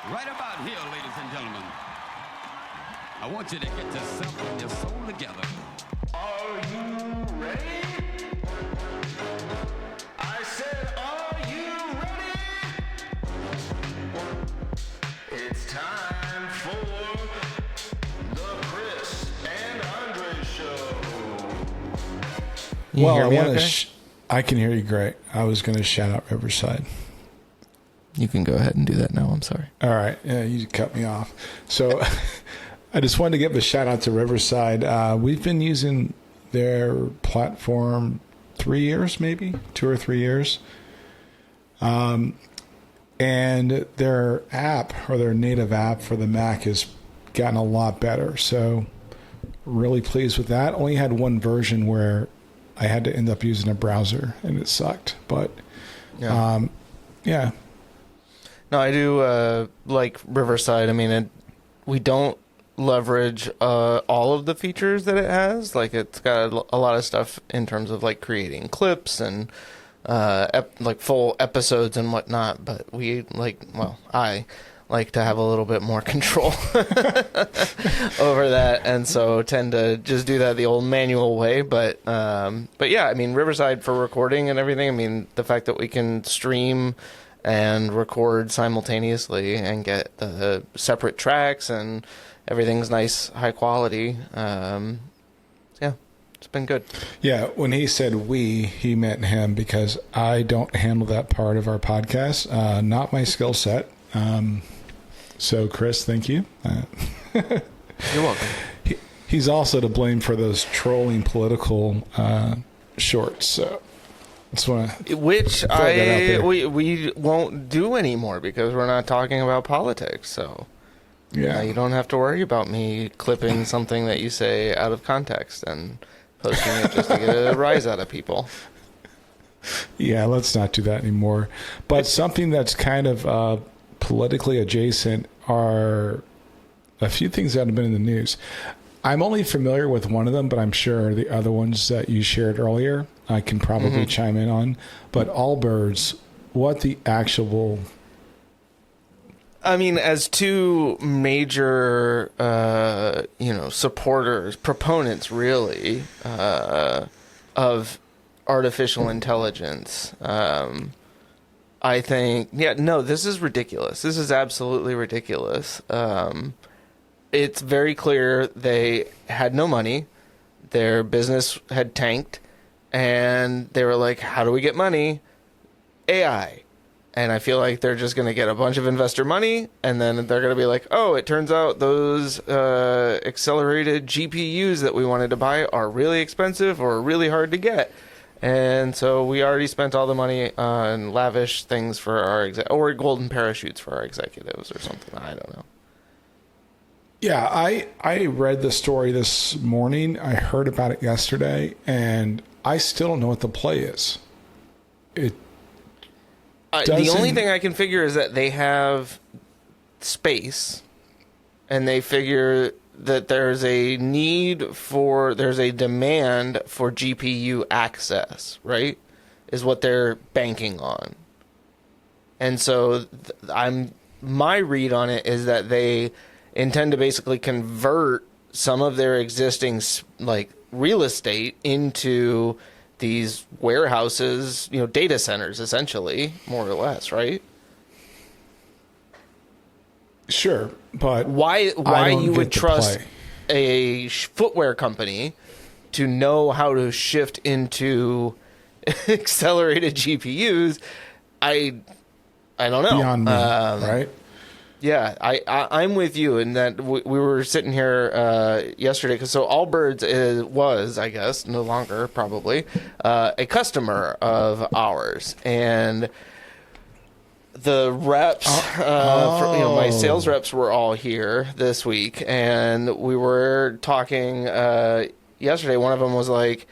Right about here, ladies and gentlemen, I want you to get yourself and your soul together. Are you ready? I said, are you ready? It's time for the Chris and Andre Show. You hear me I want okay? to. I can hear you great. I was going to shout out Riverside. You can go ahead and do that now. I'm sorry. All right. Yeah, you cut me off. So I just wanted to give a shout out to Riverside. We've been using their platform 3 years, maybe 2 or 3 years. And their app or their native app for the Mac has gotten a lot better. So really pleased with that. Only had one version where I had to end up using a browser and it sucked. But yeah. No, I do like Riverside. I mean, we don't leverage all of the features that it has. Like, it's got a lot of stuff in terms of like creating clips and like full episodes and whatnot. But I like to have a little bit more control over that, and so tend to just do that the old manual way. But yeah, I mean, Riverside for recording and everything. I mean, the fact that we can stream and record simultaneously and get the separate tracks and everything's nice, high quality. Yeah, it's been good. Yeah, when he said we, he meant him because I don't handle that part of our podcast. Not my skill set. So, Chris, thank you. You're welcome. He's also to blame for those trolling political shorts. So, just want to Which we won't do anymore because we're not talking about politics. So yeah, you don't have to worry about me clipping something that you say out of context and posting it just to get a rise out of people. Yeah, let's not do that anymore. But something that's kind of politically adjacent are a few things that have been in the news. I'm only familiar with one of them, but I'm sure the other ones that you shared earlier, I can probably chime in on. But Allbirds, what the actual... I mean, as two major, supporters, proponents, really, of artificial intelligence, I think, this is ridiculous. This is absolutely ridiculous. It's very clear they had no money. Their business had tanked. And they were like, how do we get money? AI. And I feel like they're just going to get a bunch of investor money. And then they're going to be like, oh, it turns out those accelerated GPUs that we wanted to buy are really expensive or really hard to get. And so we already spent all the money on lavish things for our or golden parachutes for our executives or something. I don't know. Yeah, I read the story this morning. I heard about it yesterday, and I still don't know what the play is. The only thing I can figure is that they have space, and they figure that there's a demand for GPU access, right? Is what they're banking on. And so my read on it is that they intend to basically convert some of their existing like real estate into these warehouses, data centers, essentially, more or less, right? Sure, but why you would trust play. a footwear company to know how to shift into accelerated GPUs? I don't know. Beyond me, right? Yeah, I'm with you in that we were sitting here yesterday because Allbirds was, I guess, no longer probably a customer of ours, and the reps, my sales reps were all here this week, and we were talking yesterday. One of them was like,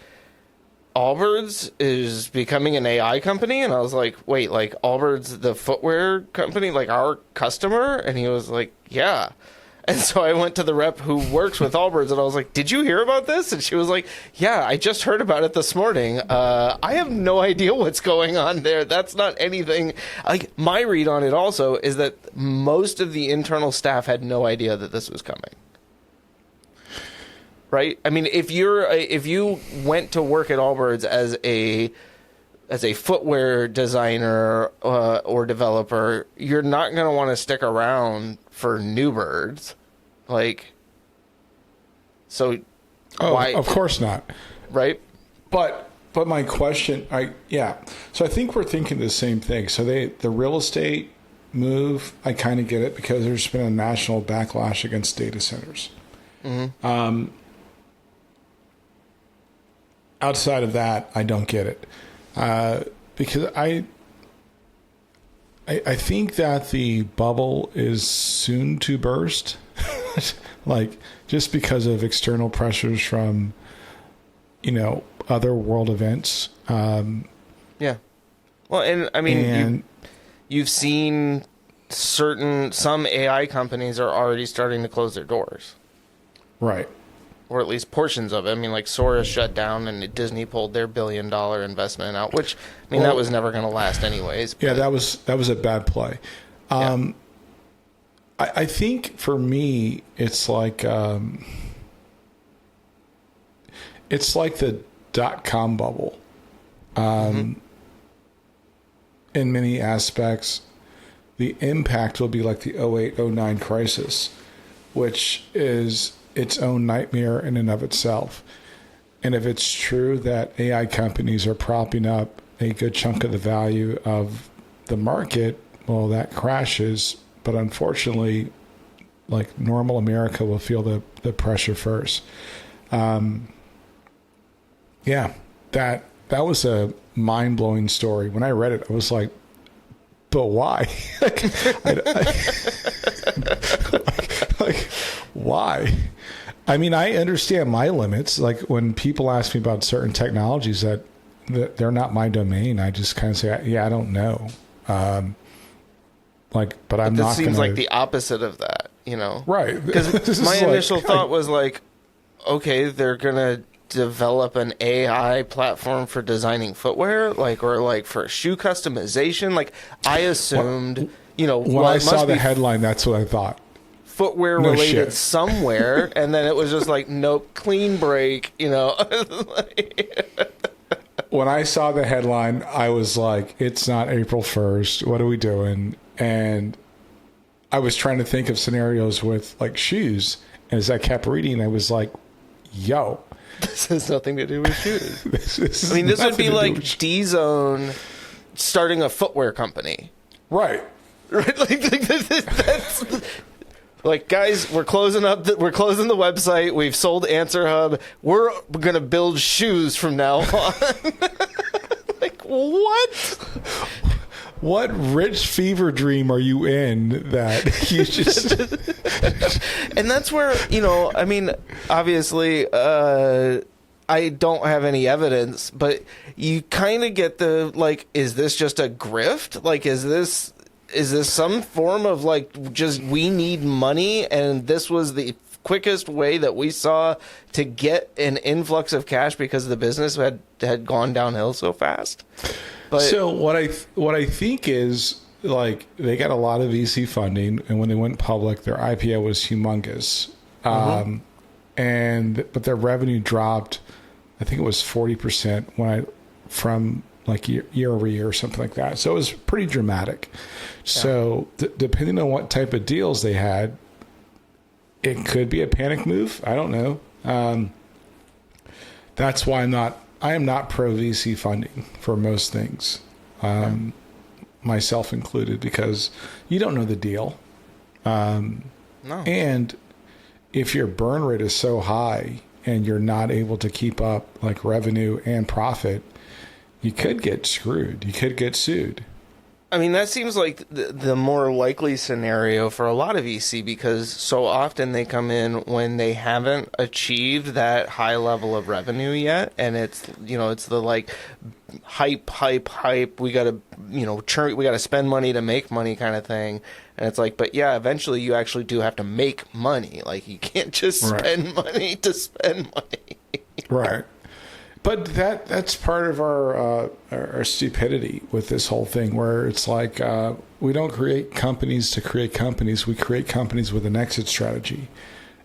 Allbirds is becoming an AI company, and I was like, wait, like Allbirds, the footwear company, like our customer? And he was like, yeah. And so I went to the rep who works with Allbirds, and I was like, did you hear about this? And she was like, yeah, I just heard about it this morning. I have no idea what's going on there. That's not anything. Like, my read on it also is that most of the internal staff had no idea that this was coming. Right? I mean, if you went to work at Allbirds as a footwear designer or developer, you're not going to want to stick around for new birds. Like, so why? Of course not. Right? But my question, so I think we're thinking the same thing. So the real estate move, I kind of get it because there's been a national backlash against data centers. Mm-hmm. Outside of that, I don't get it. Because I think that the bubble is soon to burst, like just because of external pressures from, other world events. Yeah. Well, and I mean, you've seen some AI companies are already starting to close their doors. Right. Or at least portions of it. I mean, like Sora shut down and Disney pulled their $1 billion investment out, which, I mean, that was never going to last anyways. Yeah, that was a bad play. I think for me, it's like the .com bubble. In many aspects, the impact will be like the 08-09 crisis, which is its own nightmare in and of itself. And if it's true that AI companies are propping up a good chunk of the value of the market, well, that crashes. But unfortunately, like normal America will feel the pressure first. That was a mind-blowing story. When I read it, I was like, but why? Why? I mean, I understand my limits. Like when people ask me about certain technologies that they're not my domain, I just kind of say, yeah, I don't know. But I'm not. This seems like the opposite of that, Right? Because my initial thought was like, okay, they're gonna develop an AI platform for designing footwear, or for shoe customization. Like I assumed, when I saw the headline, that's what I thought. Footwear related somewhere, and then it was just like, nope, clean break, When I saw the headline, I was like, it's not April 1st. What are we doing? And I was trying to think of scenarios with like shoes. And as I kept reading, I was like, yo. This has nothing to do with shoes. This would be like D-Zone starting a footwear company. Right. Right? That's... Like, guys, we're closing the website. We've sold Answer Hub. We're going to build shoes from now on. Like, what? What rich fever dream are you in that you just... And that's where, obviously, I don't have any evidence, but you kind of get the, like, is this just a grift? Like, is this some form of like just we need money and this was the quickest way that we saw to get an influx of cash because the business had gone downhill so fast? But so what I think is like they got a lot of VC funding, and when they went public, their IPO was humongous, but their revenue dropped. I think it was 40% from like year over year or something like that. So it was pretty dramatic. Yeah. So depending on what type of deals they had, it could be a panic move. I don't know. That's why I am not pro VC funding for most things, myself included, because you don't know the deal. No. And if your burn rate is so high and you're not able to keep up like revenue and profit, you could get screwed. You could get sued. I mean, that seems like the more likely scenario for a lot of VC, because so often they come in when they haven't achieved that high level of revenue yet. And it's, it's the like hype. We got to, we got to spend money to make money kind of thing. And it's like, but yeah, eventually you actually do have to make money. Like, you can't just spend money to spend money. Right. But that's part of our stupidity with this whole thing, where it's like we don't create companies to create companies. We create companies with an exit strategy.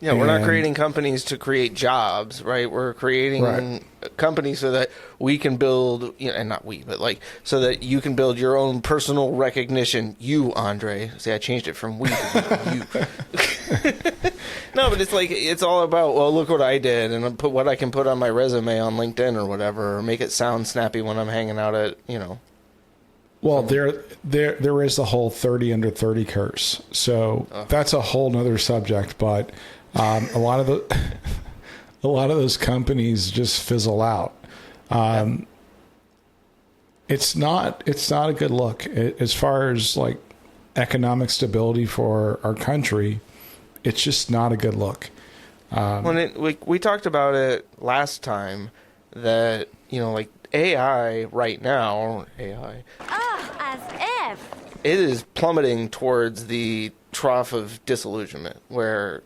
Yeah, we're not creating companies to create jobs, right? We're creating companies so that we can build, and not we, but like so that you can build your own personal recognition. You, Andre. See, I changed it from we to you. No, but it's like, it's all about, well, look what I did, and put what I can put on my resume on LinkedIn or whatever, or make it sound snappy when I'm hanging out at, Well, there is the whole 30 under 30 curse. So that's a whole nother subject, but a lot of those companies just fizzle out. It's not a good look as far as like economic stability for our country. It's just not a good look. We talked about it last time that, like AI right now, as if. It is plummeting towards the trough of disillusionment where,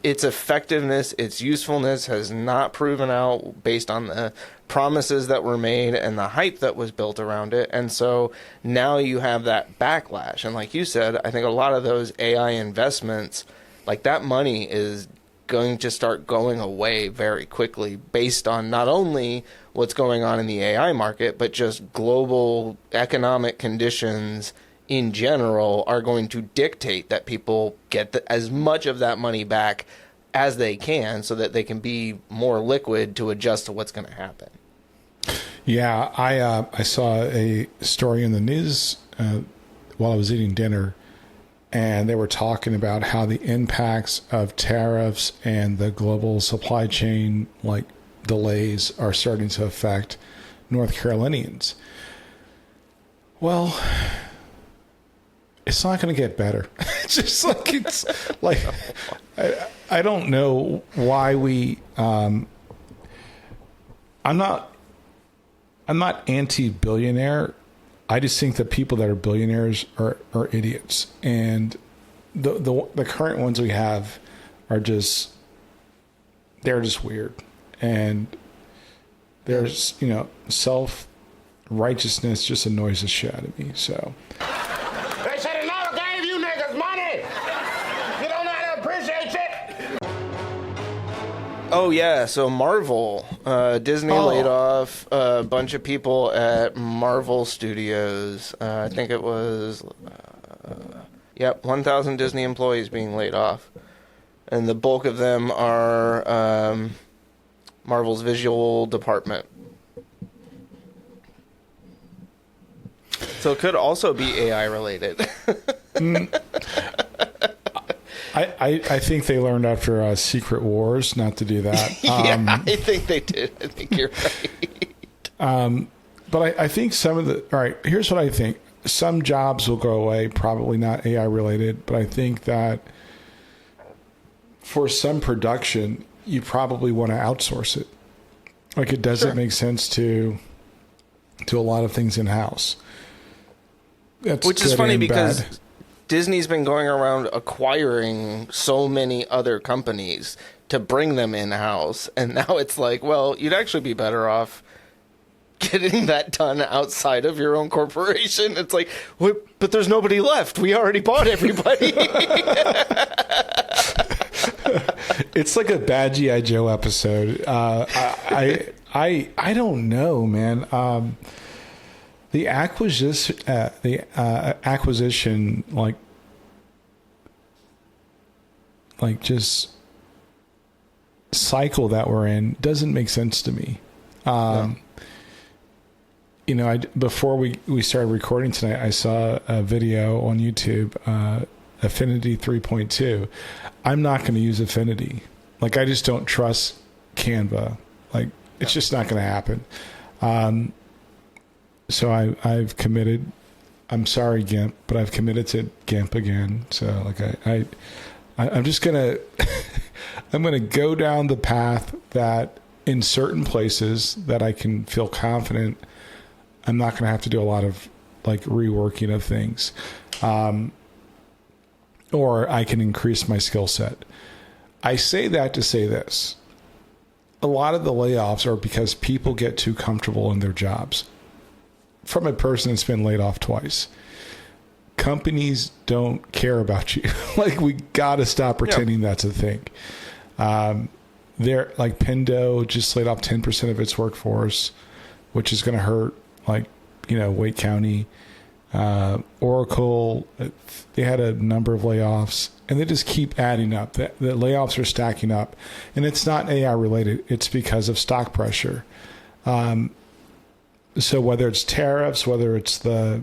its effectiveness, its usefulness has not proven out based on the promises that were made and the hype that was built around it. And so now you have that backlash. And like you said, I think a lot of those AI investments, like that money is going to start going away very quickly based on not only what's going on in the AI market, but just global economic conditions in general are going to dictate that people get as much of that money back as they can so that they can be more liquid to adjust to what's going to happen. Yeah, I saw a story in the news while I was eating dinner, and they were talking about how the impacts of tariffs and the global supply chain like delays are starting to affect North Carolinians. Well, it's not going to get better. It's I don't know why we. I'm not anti-billionaire. I just think that people that are billionaires are idiots, and the current ones we have are just weird, and there's self-righteousness just annoys the shit out of me. So. They said it never gave you niggas money. You don't know how to appreciate it. Oh yeah, so Marvel, Disney laid off a bunch of people at Marvel Studios. I think it was, 1,000 Disney employees being laid off, and the bulk of them are Marvel's visual department. So it could also be AI related. I think they learned after Secret Wars not to do that. I think they did. I think you're right. But I think some of the... All right, here's what I think. Some jobs will go away, probably not AI related, but I think that for some production, you probably want to outsource it. Like, it doesn't make sense to do a lot of things in-house. Which is funny because Disney's been going around acquiring so many other companies to bring them in-house, and now it's like, well, you'd actually be better off getting that done outside of your own corporation. It's like, but there's nobody left. We already bought everybody. It's like a bad G.I. Joe episode. I don't know, man. The acquisition, like just cycle that we're in doesn't make sense to me. No. Before we started recording tonight, I saw a video on YouTube, Affinity 3.2. I'm not going to use Affinity. Like, I just don't trust Canva. Like, it's just not going to happen. So I've committed I'm sorry, GIMP, but I've committed to GIMP again. So like I'm just gonna I'm gonna go down the path that in certain places that I can feel confident I'm not gonna have to do a lot of like reworking of things, or I can increase my skill set. I say that to say this: a lot of the layoffs are because people get too comfortable in their jobs. From a person that's been laid off twice. Companies don't care about you. Like, we got to stop pretending that's a thing. They're like Pendo just laid off 10% of its workforce, which is going to hurt, like, Wake County. Oracle, they had a number of layoffs, and they just keep adding up. The layoffs are stacking up, and it's not AI related. It's because of stock pressure. So whether it's tariffs, whether it's the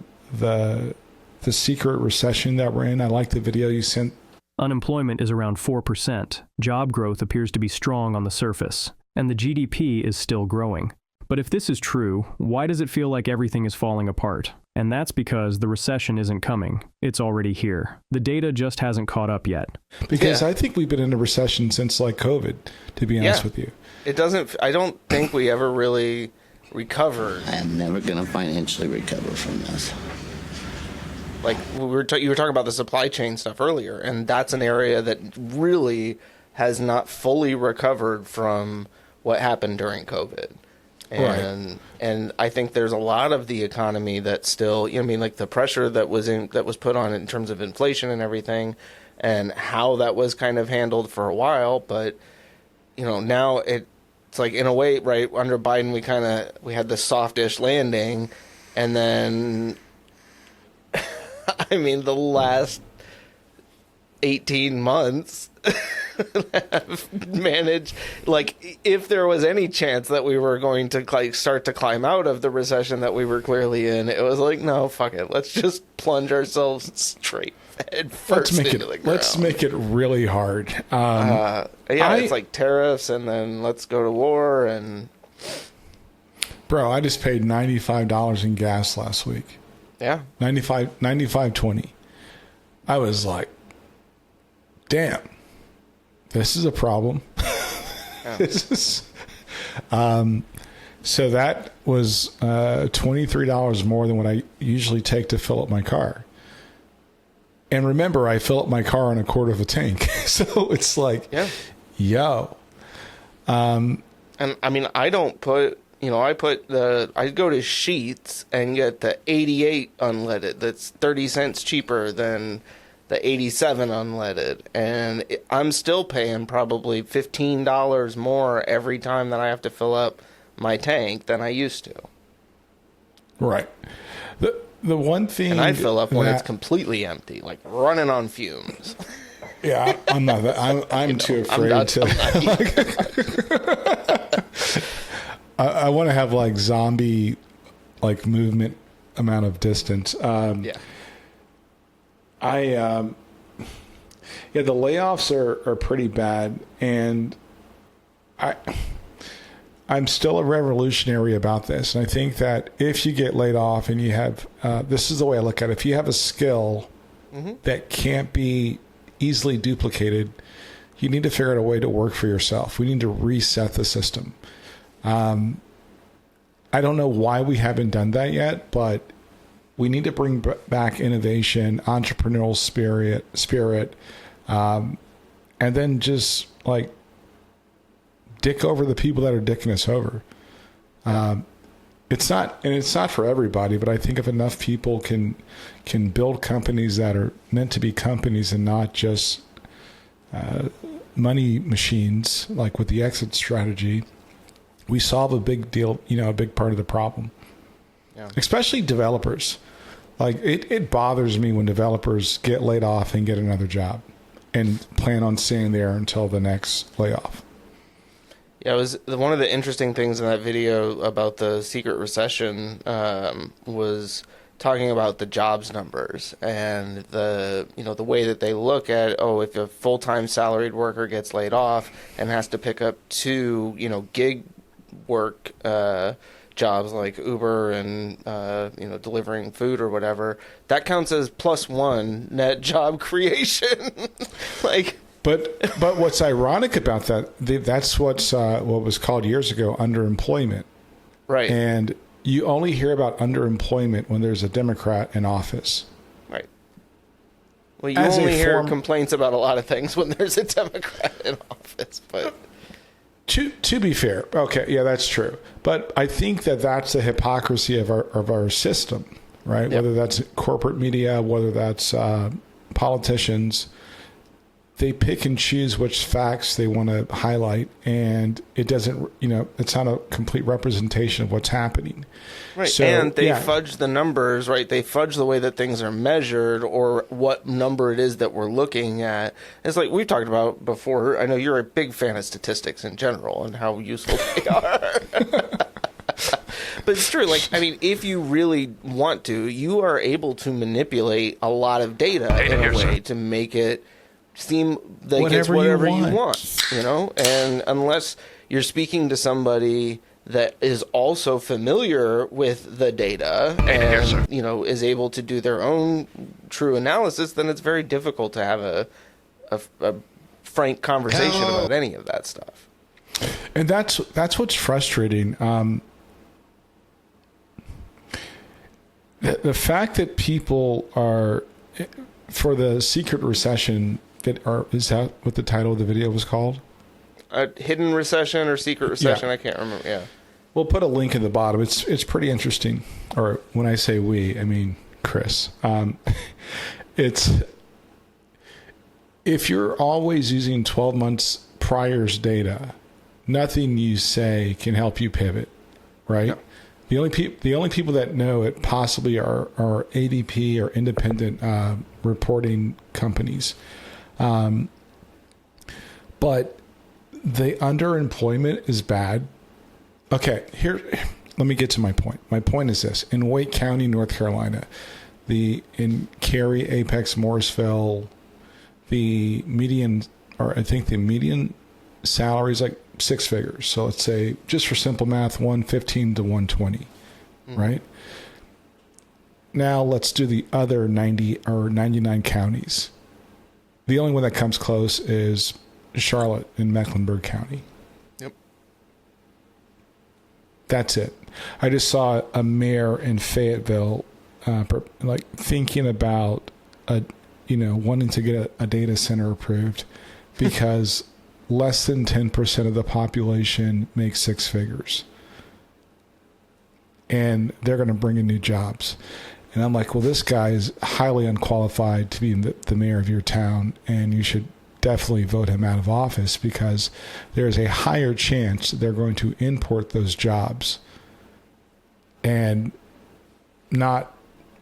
secret recession that we're in, I like the video you sent. Unemployment is around 4%. Job growth appears to be strong on the surface, and the GDP is still growing. But if this is true, why does it feel like everything is falling apart? And that's because the recession isn't coming. It's already here. The data just hasn't caught up yet. Because I think we've been in a recession since like COVID, to be honest with you. I don't think we ever really recovered. I am never going to financially recover from this. Like you were talking about the supply chain stuff earlier, and that's an area that really has not fully recovered from what happened during COVID. And I think there's a lot of the economy that still, like the pressure that was put on it in terms of inflation and everything, and how that was kind of handled for a while. But now it's like, in a way, right, under Biden we had this softish landing, and then the last 18 months have managed, like, if there was any chance that we were going to start to climb out of the recession that we were clearly in, it was like, no, fuck it, let's just plunge ourselves straight head first into the ground. Let's make it really hard. It's like tariffs, and then let's go to war. And bro, I just paid $95 in gas last week. Yeah, 95.20. I was like, damn, this is a problem. Yeah. This is, so that was $23 more than what I usually take to fill up my car. And remember, I fill up my car on a quarter of a tank. So it's like, yo. And I don't put, I go to Sheetz and get the 88 unleaded. That's 30 cents cheaper than the 87 unleaded. And I'm still paying probably $15 more every time that I have to fill up my tank than I used to. Right. The one thing, and I fill up when it's completely empty, like running on fumes. Yeah, I'm not. I'm too afraid to. I want to have like zombie, like movement amount of distance. The layoffs are pretty bad, and I'm still a revolutionary about this. And I think that if you get laid off and you have, this is the way I look at it. If you have a skill that can't be easily duplicated, you need to figure out a way to work for yourself. We need to reset the system. I don't know why we haven't done that yet, but we need to bring back innovation, entrepreneurial spirit, and then just like dick over the people that are dicking us over. It's not for everybody, but I think if enough people can build companies that are meant to be companies and not just money machines, like with the exit strategy, we solve a big deal, a big part of the problem. Yeah. Especially developers. Like it bothers me when developers get laid off and get another job and plan on staying there until the next layoff. Yeah, it was one of the interesting things in that video about the secret recession was talking about the jobs numbers and the way that they look at, if a full-time salaried worker gets laid off and has to pick up 2 gig work jobs like Uber and delivering food or whatever, that counts as +1 net job creation. Like, but what's ironic about that's what was called years ago underemployment, right? And you only hear about underemployment when there's a Democrat in office. Right. Well, you only hear complaints about a lot of things when there's a Democrat in office, but to be fair, okay, yeah, that's true. But I think that's the hypocrisy of our system, right? Yep. Whether that's corporate media, whether that's politicians, they pick and choose which facts they want to highlight, and it doesn't, it's not a complete representation of what's happening. Right, so, and they fudge the numbers, right? They fudge the way that things are measured or what number it is that we're looking at. It's like we've talked about before. I know you're a big fan of statistics in general and how useful they are. But it's true. Like, I mean, if you really want to, you are able to manipulate a lot of data in a way to make it seem like it's whatever you want, and unless you're speaking to somebody that is also familiar with the data and is able to do their own true analysis, then it's very difficult to have a frank conversation about any of that stuff. And that's what's frustrating. The fact that people are for the secret recession. Is that what the title of the video was called? Hidden Recession or Secret Recession? Yeah. I can't remember. Yeah. We'll put a link in the bottom. It's pretty interesting. Or when I say we, I mean Chris. It's if you're always using 12 months prior's data, nothing you say can help you pivot, right? No. The only people that know it possibly are ADP or independent reporting companies. But the underemployment is bad. Okay, let me get to my point. My point is this. In Wake County, North Carolina, in Cary, Apex, Morrisville, the median salary is like 6 figures. So let's say, just for simple math, 115 to 120, right? Now let's do the other 90 or 99 counties. The only one that comes close is Charlotte in Mecklenburg County. Yep. That's it. I just saw a mayor in Fayetteville, thinking about wanting to get a data center approved because less than 10% of the population makes 6 figures, and they're going to bring in new jobs. And I'm like, well, this guy is highly unqualified to be the mayor of your town, and you should definitely vote him out of office because there is a higher chance they're going to import those jobs and not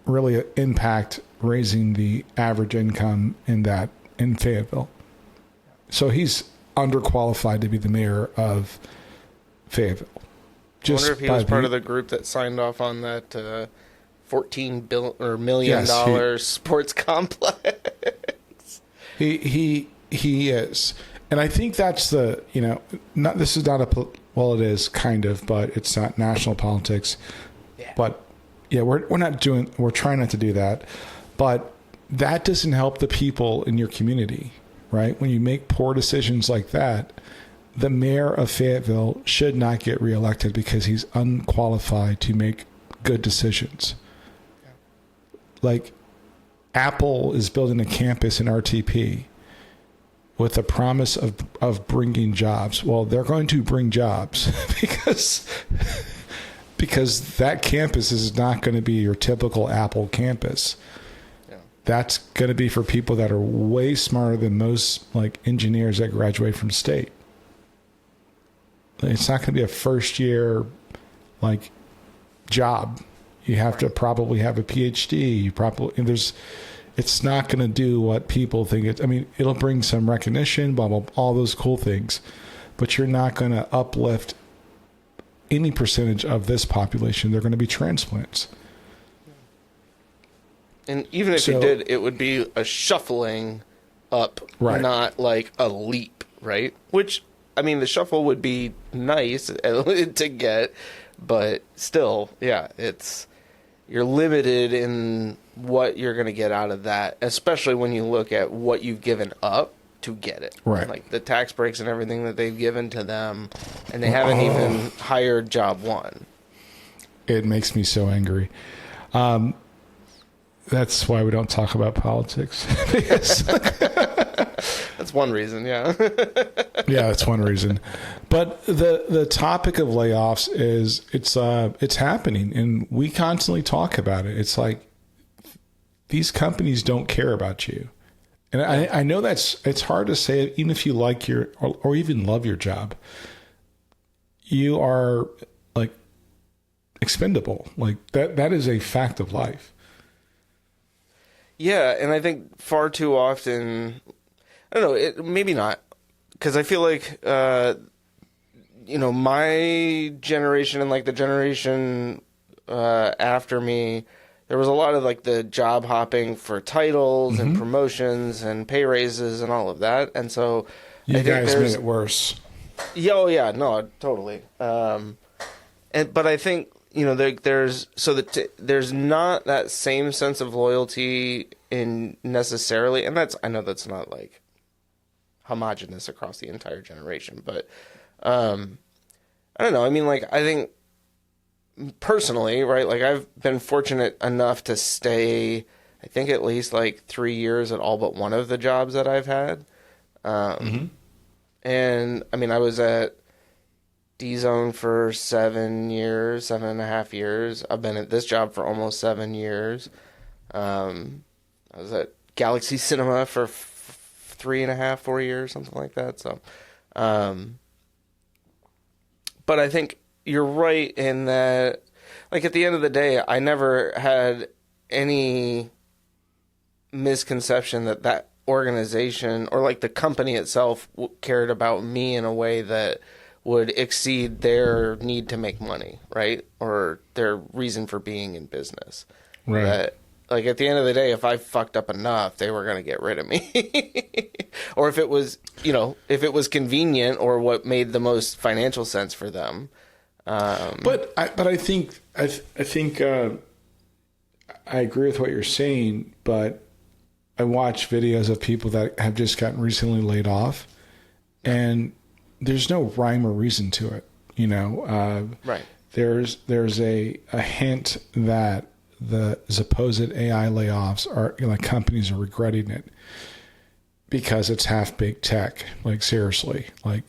really impact raising the average income in Fayetteville. So he's underqualified to be the mayor of Fayetteville. I wonder if he was part of the group that signed off on that $14 million sports complex. He is, and I think that's it is kind of, but it's not national politics. Yeah. But yeah, we're trying not to do that, but that doesn't help the people in your community, right? When you make poor decisions like that, the mayor of Fayetteville should not get reelected because he's unqualified to make good decisions. Like Apple is building a campus in RTP with the promise of bringing jobs. Well, they're going to bring jobs because that campus is not going to be your typical Apple campus. Yeah. That's going to be for people that are way smarter than most engineers that graduate from state. It's not going to be a first year job. You have to probably have a PhD. It's not going to do what people think it. I mean, it'll bring some recognition, blah, blah, all those cool things, but you're not going to uplift any percentage of this population. They're going to be transplants. And even if you did, it would be a shuffling up, right, not like a leap, right? Which, I mean, the shuffle would be nice to get, but still, yeah, you're limited in what you're going to get out of that, especially when you look at what you've given up to get it. Right. Like the tax breaks and everything that they've given to them, and they haven't even hired job one. It makes me so angry. That's why we don't talk about politics. That's one reason, yeah. Yeah, that's one reason. But the topic of layoffs is it's happening, and we constantly talk about it. It's like these companies don't care about you. And I know it's hard to say, even if you like or even love your job, you are like expendable. Like that is a fact of life. Yeah, and I think far too often, I don't know, maybe not, because I feel like, my generation and like the generation after me, there was a lot of like the job hopping for titles and promotions and pay raises and all of that. And so you guys made it worse. Yeah, oh yeah, no, totally. But I think, there's not that same sense of loyalty in necessarily, and I know that's not like homogenous across the entire generation, but I don't know. I mean, like, I think personally, right, like I've been fortunate enough to stay, I think at least like 3 years at all but one of the jobs that I've had. And I mean, I was at D-Zone for 7.5 years. I've been at this job for almost 7 years. I was at Galaxy Cinema for 3.5, 4 years, something like that. So, but I think you're right in that, like, at the end of the day, I never had any misconception that organization or like the company itself cared about me in a way that would exceed their need to make money, right? Or their reason for being in business. Right. That, like, at the end of the day, if I fucked up enough, they were going to get rid of me. Or if it was, if it was convenient or what made the most financial sense for them. But I think I agree with what you're saying, but I watch videos of people that have just gotten recently laid off, and there's no rhyme or reason to it. Right. There's a hint that the supposed AI layoffs are, like, companies are regretting it because it's half baked tech. Like, seriously, like,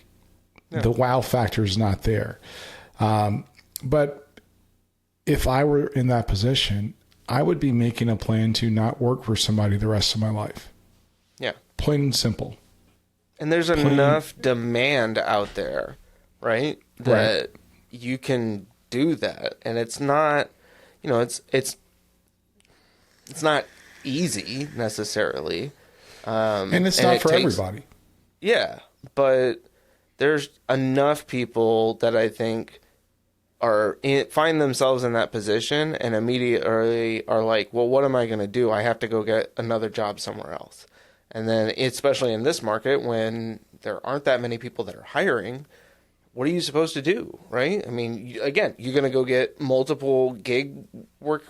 the wow factor is not there. But if I were in that position, I would be making a plan to not work for somebody the rest of my life. Yeah. Plain and simple. And there's enough demand out there, right? That you can do that. And it's not, it's not easy necessarily. And it's not for everybody. Yeah. But there's enough people that I think find themselves in that position and immediately are like, well, what am I going to do? I have to go get another job somewhere else. And then, especially in this market, when there aren't that many people that are hiring, what are you supposed to do, right? I mean, again, you're going to go get multiple gig work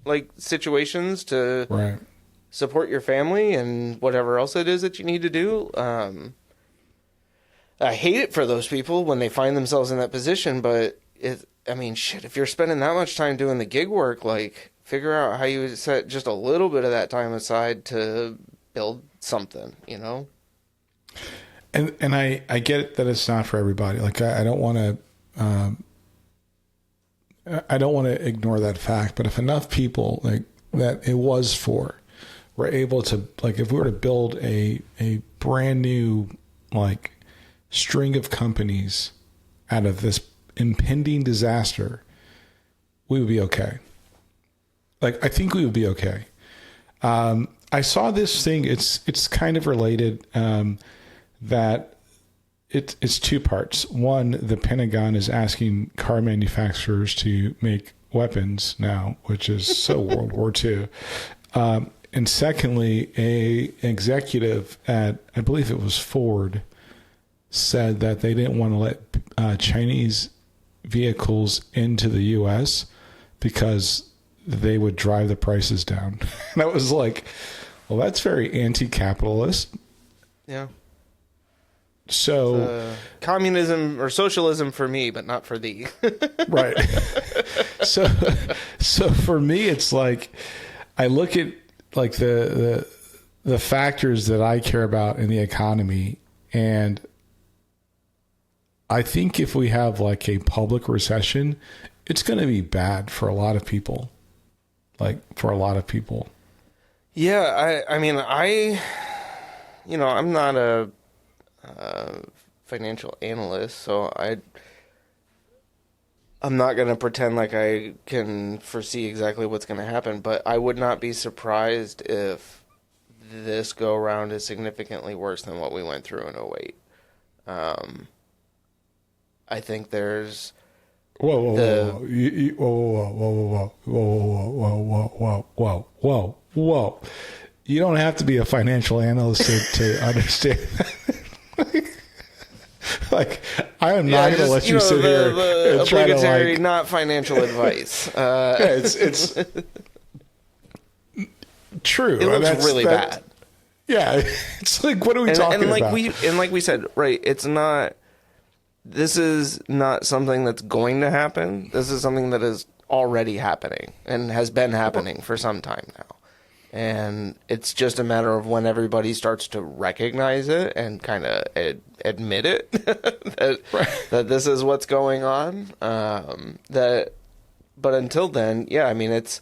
like situations to support your family and whatever else it is that you need to do. I hate it for those people when they find themselves in that position, but if you're spending that much time doing the gig work, like, figure out how you set just a little bit of that time aside to build something, And I get that it's not for everybody. Like, I don't want to ignore that fact, but if enough people like that it was for were able to, like, if we were to build a brand new, like, string of companies out of this impending disaster, we would be okay. Like, I think we would be okay. I saw this thing. It's kind of related. That it's two parts. One, the Pentagon is asking car manufacturers to make weapons now, which is so World War II. And secondly, a executive at, I believe it was Ford, said that they didn't want to let Chinese vehicles into the U.S. because they would drive the prices down. And I was like, well, that's very anti-capitalist. Yeah. So communism or socialism for me, but not for thee. right. So for me, it's like I look at like the factors that I care about in the economy, and I think if we have like a public recession, it's going to be bad for a lot of people. Like for a lot of people. Yeah, I mean, I'm not a financial analyst, so I'm not going to pretend like I can foresee exactly what's going to happen, but I would not be surprised if this go around is significantly worse than what we went through in '08. I think there's Whoa. You don't have to be a financial analyst to understand. Like, I am not going to let you sit here and try to obligatory, not financial advice. It's true. It looks really bad. Yeah, it's like, what are we talking about? Like we said, right? It's not. This is not something that's going to happen. This is something that is already happening and has been happening for some time now. And it's just a matter of when everybody starts to recognize it and kind of admit it that this is what's going on. But until then, yeah, I mean, it's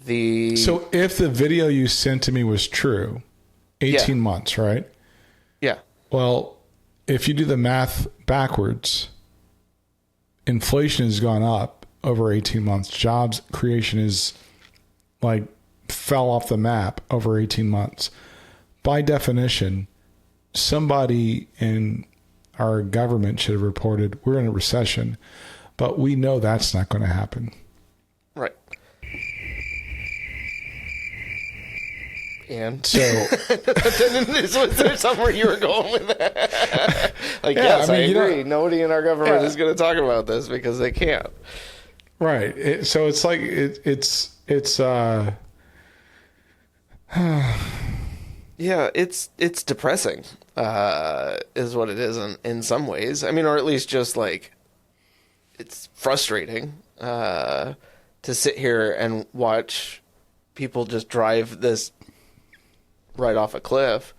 the. So if the video you sent to me was true, 18 months, right? Yeah. Well, if you do the math backwards, inflation has gone up over 18 months. Jobs creation is like fell off the map over 18 months. By definition, somebody in our government should have reported we're in a recession, but we know that's not going to happen. Right. And so, was there somewhere you were going with that? Like, yeah, yes, I agree. Nobody in our government is going to talk about this because they can't. Right. So it's like it's yeah, it's depressing, is what it is in some ways. I mean, or at least just like it's frustrating to sit here and watch people just drive this right off a cliff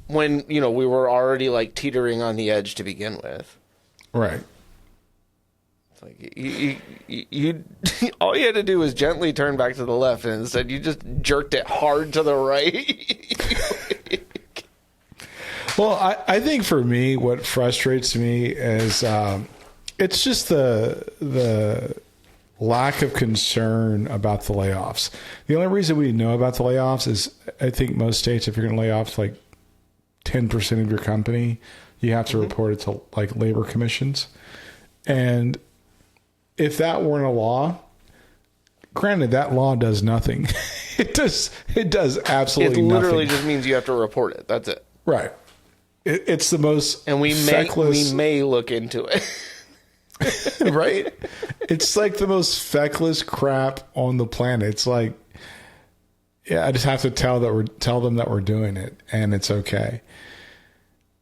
when we were already like teetering on the edge to begin with. Right. It's like you all you had to do was gently turn back to the left, and instead you just jerked it hard to the right. Well, I think for me, what frustrates me is it's just the lack of concern about the layoffs. The only reason we know about the layoffs is I think most states, if you're going to lay off like 10% of your company, you have to report it to like labor commissions. And if that weren't a law, granted, that law does nothing. It does absolutely nothing. It literally just means you have to report it. That's it. Right. It's the most and we may look into it. Right? It's like the most feckless crap on the planet. It's like, yeah, I just have to tell them that we're doing it, and it's okay.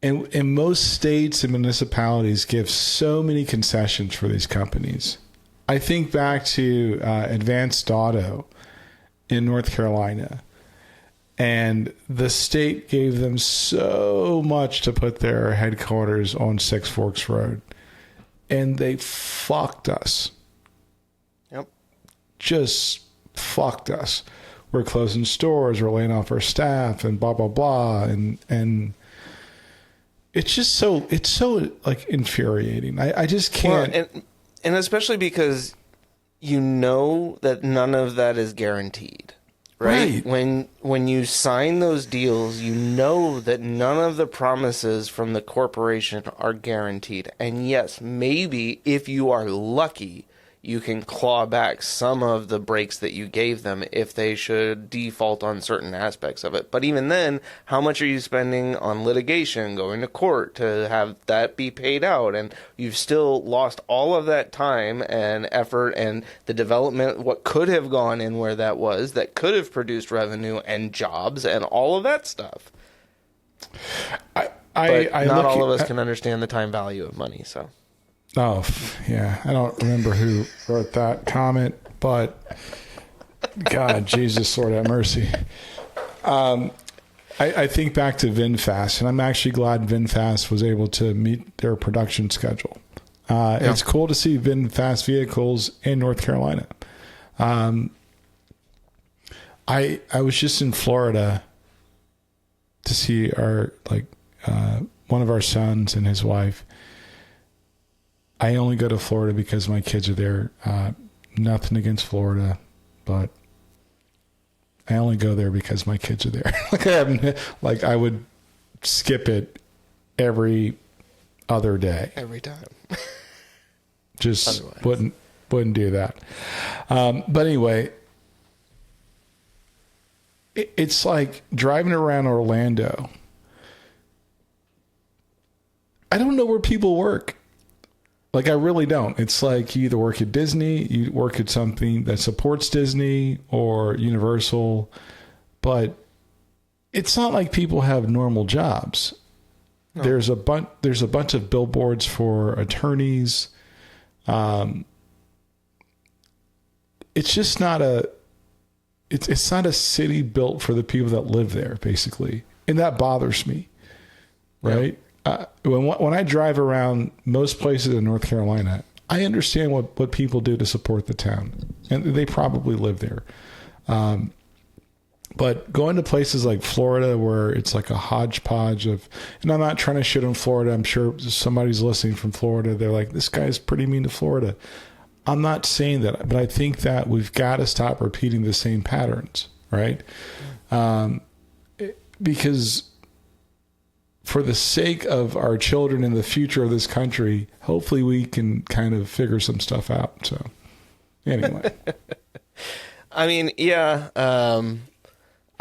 And most states and municipalities give so many concessions for these companies. I think back to Advanced Auto in North Carolina, and the state gave them so much to put their headquarters on Six Forks Road. And they fucked us. Yep. Just fucked us. We're closing stores, we're laying off our staff, and blah, blah, blah. And it's just so like infuriating. I just can't. Well, and especially because you know that none of that is guaranteed. Right? When you sign those deals, you know that none of the promises from the corporation are guaranteed. And yes, maybe if you are lucky, you can claw back some of the breaks that you gave them if they should default on certain aspects of it. But even then, how much are you spending on litigation, going to court to have that be paid out? And you've still lost all of that time and effort and the development, what could have gone in where that was, that could have produced revenue and jobs and all of that stuff. But not all of us can understand the time value of money, so... Oh, yeah. I don't remember who wrote that comment, but God, Jesus, Lord have mercy. I think back to VinFast, and I'm actually glad VinFast was able to meet their production schedule. It's cool to see VinFast vehicles in North Carolina. I was just in Florida to see one of our sons and his wife. I only go to Florida because my kids are there. Nothing against Florida, but I only go there because my kids are there. I would skip it every other day. Every time. Just wouldn't do that. But anyway, it's like driving around Orlando. I don't know where people work. Like, I really don't. It's like you either work at Disney, you work at something that supports Disney or Universal, but it's not like people have normal jobs. No. There's a bunch of billboards for attorneys. It's just not it's not a city built for the people that live there, basically. And that bothers me. Right? Yeah. When I drive around most places in North Carolina, I understand what people do to support the town, and they probably live there. But going to places like Florida where it's like a hodgepodge of, and I'm not trying to shit on Florida. I'm sure somebody's listening from Florida. They're like, this guy's pretty mean to Florida. I'm not saying that, but I think that we've got to stop repeating the same patterns, right? Because for the sake of our children and the future of this country, hopefully we can kind of figure some stuff out. So anyway. I mean, yeah.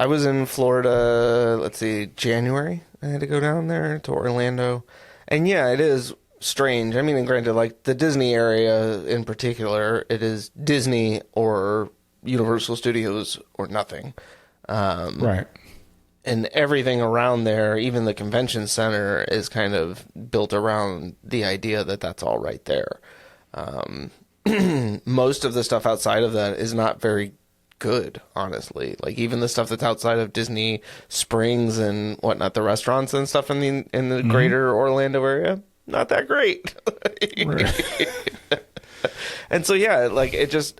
I was in Florida, let's see, January. I had to go down there to Orlando. And yeah, it is strange. I mean, and granted, like the Disney area in particular, it is Disney or Universal Studios or nothing. Right. And everything around there, even the convention center, is kind of built around the idea that that's all right there. Most of the stuff outside of that is not very good, honestly. Like even the stuff that's outside of Disney Springs and whatnot, the restaurants and stuff in the greater Orlando area, not that great. And so yeah, like it just.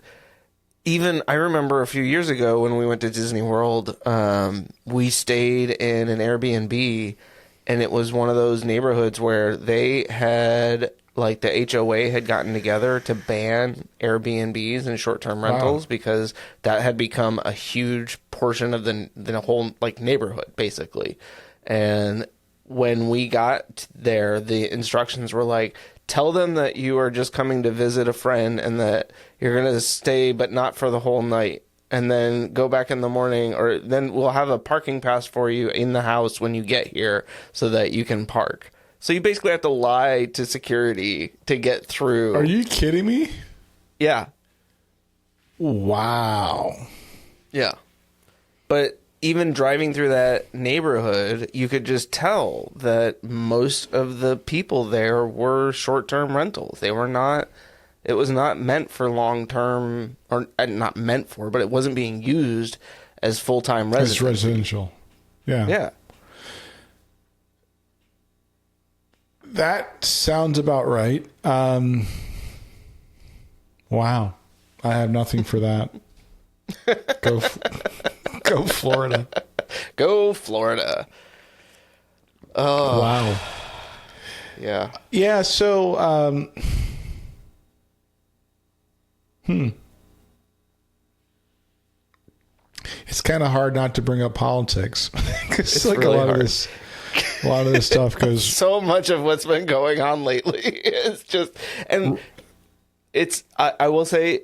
Even I remember a few years ago when we went to Disney World, we stayed in an Airbnb, and it was one of those neighborhoods where they had, like, the HOA had gotten together to ban Airbnbs and short-term rentals because that had become a huge portion of the whole, like, neighborhood, basically. And when we got there, the instructions were like, tell them that you are just coming to visit a friend and that you're going to stay, but not for the whole night. And then go back in the morning, or then we'll have a parking pass for you in the house when you get here so that you can park. So you basically have to lie to security to get through. Are you kidding me? Yeah. Wow. Yeah. But even driving through that neighborhood, you could just tell that most of the people there were short-term rentals. They were not, it was not meant for long-term, or not meant for, but it wasn't being used as full-time residents. As residential. Yeah. Yeah. That sounds about right. Wow. I have nothing for that. Go Florida. Go Florida. Oh. Wow. Yeah. Yeah, so it's kind of hard not to bring up politics. It's like really a lot of this stuff goes so much of what's been going on lately is just, and I will say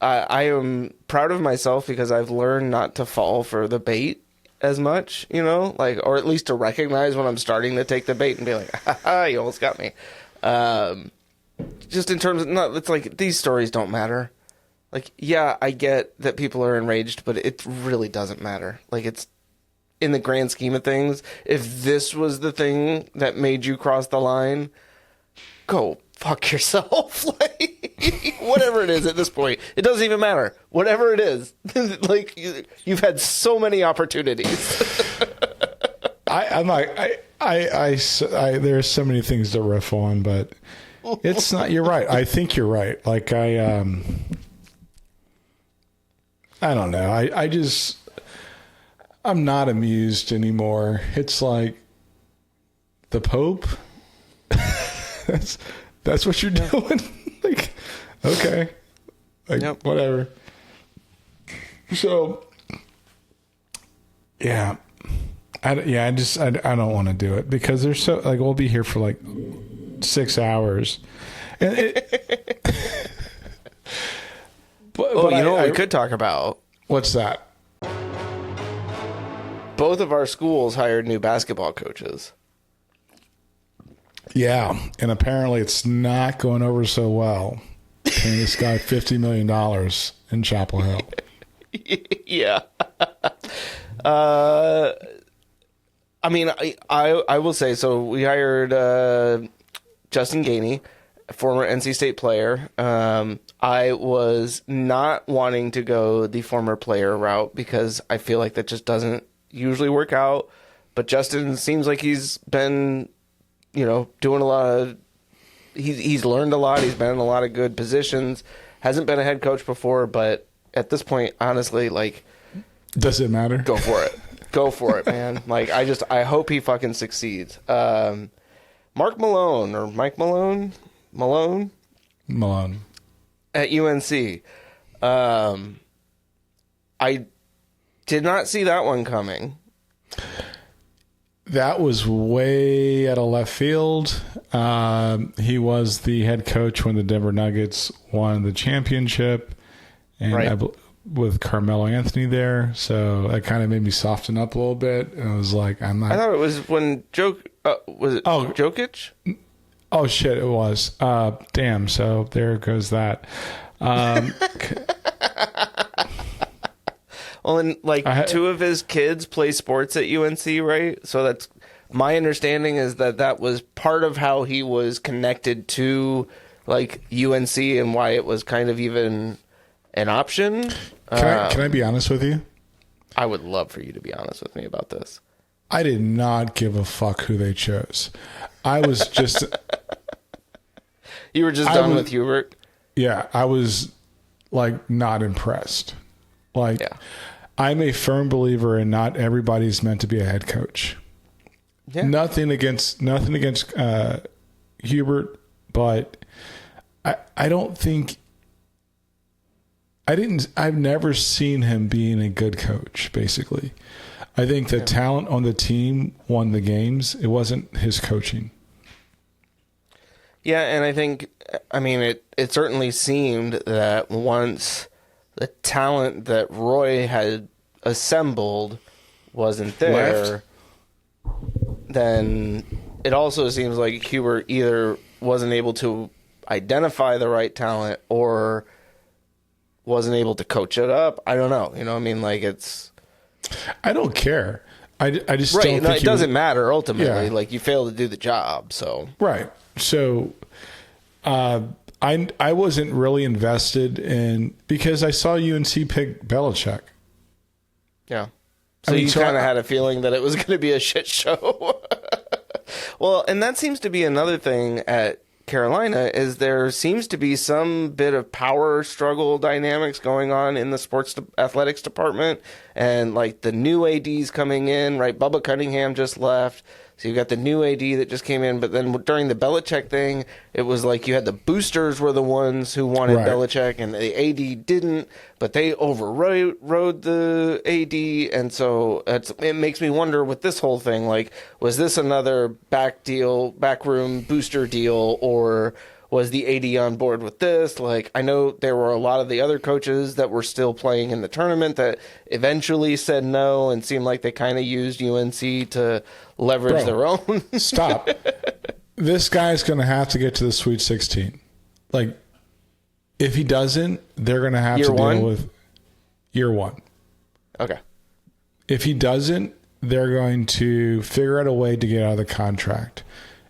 I am proud of myself because I've learned not to fall for the bait as much, like, or at least to recognize when I'm starting to take the bait and be like, ha, you almost got me. Just in terms of, no, it's like, these stories don't matter. Like, yeah, I get that people are enraged, but it really doesn't matter. Like, it's, in the grand scheme of things, if this was the thing that made you cross the line, go fuck yourself. Like, whatever it is at this point, it doesn't even matter. Whatever it is, like, you've had so many opportunities. There's so many things to riff on, but it's not. You're right. I think you're right. Like I don't know. I'm not amused anymore. It's like the Pope. That's what you're doing. Like, okay, like, yep. Whatever. So, yeah, I don't want to do it because there's so, like, we'll be here for like 6 hours. And but you know what we could talk about? What's that? Both of our schools hired new basketball coaches. Yeah, and apparently it's not going over so well. Paying this guy $50 million in Chapel Hill. Yeah. I mean, I will say, so we hired Justin Gainey, a former NC State player. I was not wanting to go the former player route because I feel like that just doesn't usually work out. But Justin seems like he's been, doing a lot of, he's learned a lot. He's been in a lot of good positions. Hasn't been a head coach before, but at this point, honestly, like, does it matter? Go for it. Go for it, man. Like, I hope he fucking succeeds. Mark Malone or Mike Malone? Malone at UNC. I did not see that one coming. That was way out of left field. He was the head coach when the Denver Nuggets won the championship, and right. With Carmelo Anthony there, so that kind of made me soften up a little bit. And I was like, I'm not. I thought it was when Jokic? Oh shit, it was. Damn. So there goes that. Well, and like two of his kids play sports at UNC, right? So that's my understanding is that was part of how he was connected to like UNC and why it was kind of even an option. Can I be honest with you? I would love for you to be honest with me about this. I did not give a fuck who they chose. I was just. You were just done with Hubert? Yeah, I was like not impressed. Like, yeah. I'm a firm believer in not everybody's meant to be a head coach. Yeah. Nothing against Hubert, but I don't think. I've never seen him being a good coach, basically. I think the talent on the team won the games. It wasn't his coaching. Yeah, and I think, it certainly seemed that once the talent that Roy had assembled wasn't there, then it also seems like Hubert either wasn't able to identify the right talent or wasn't able to coach it up. I don't know. It's... I don't care. I just right. don't think it doesn't matter ultimately. Yeah. Like, you fail to do the job, so... Right. So... I wasn't really invested in because I saw UNC pick Belichick. Yeah. So you kind of had a feeling that it was going to be a shit show. Well, and that seems to be another thing at Carolina is there seems to be some bit of power struggle dynamics going on in the athletics department, and like the new ADs coming in, right? Bubba Cunningham just left. So you got the new AD that just came in, but then during the Belichick thing, it was like you had the boosters were the ones who wanted right. Belichick, and the AD didn't, but they overrode the AD, and so it makes me wonder with this whole thing, like, was this another backroom booster deal, or was the AD on board with this? Like, I know there were a lot of the other coaches that were still playing in the tournament that eventually said no and seemed like they kind of used UNC to leverage their own. Stop. This guy's going to have to get to the Sweet 16. Like, if he doesn't, they're going to have to deal with year one. Okay. If he doesn't, they're going to figure out a way to get out of the contract.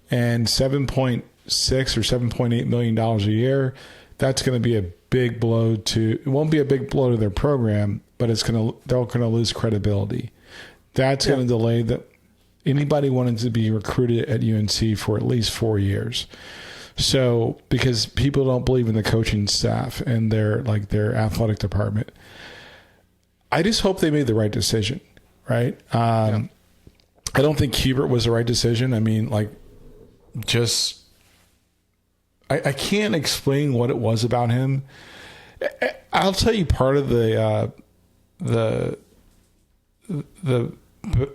And $7.6 or $7.8 million a year, that's going to be a big blow to, it won't be a big blow to their program, but they're going to lose credibility. That's going to delay anybody wanting to be recruited at UNC for at least 4 years. So, because people don't believe in the coaching staff and their athletic department. I just hope they made the right decision, right? I don't think Hubert was the right decision. I mean, I can't explain what it was about him. I'll tell you part of the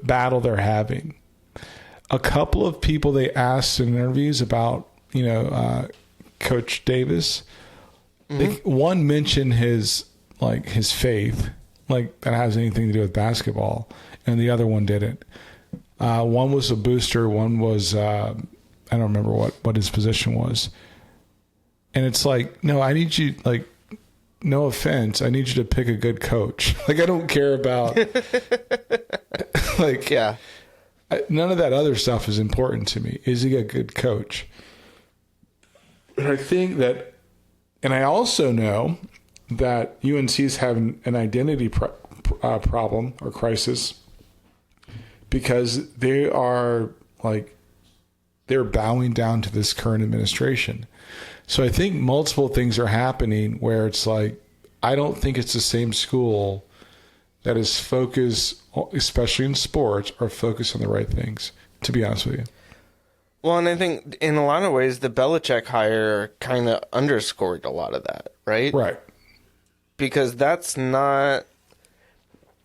battle they're having. A couple of people they asked in interviews about, Coach Davis. One mentioned his faith, like that has anything to do with basketball, and the other one didn't. One was a booster, one was I don't remember what his position was. And it's like, no, I need you, like, no offense, I need you to pick a good coach. Like, I don't care about none of that other stuff is important to me. Is he a good coach? And I think that, and I also know that UNC is having an identity problem or crisis because they're bowing down to this current administration. So I think multiple things are happening where it's like, I don't think it's the same school that is focused, especially in sports, are focused on the right things, to be honest with you. Well, and I think in a lot of ways, the Belichick hire kind of underscored a lot of that, right? Right. Because that's not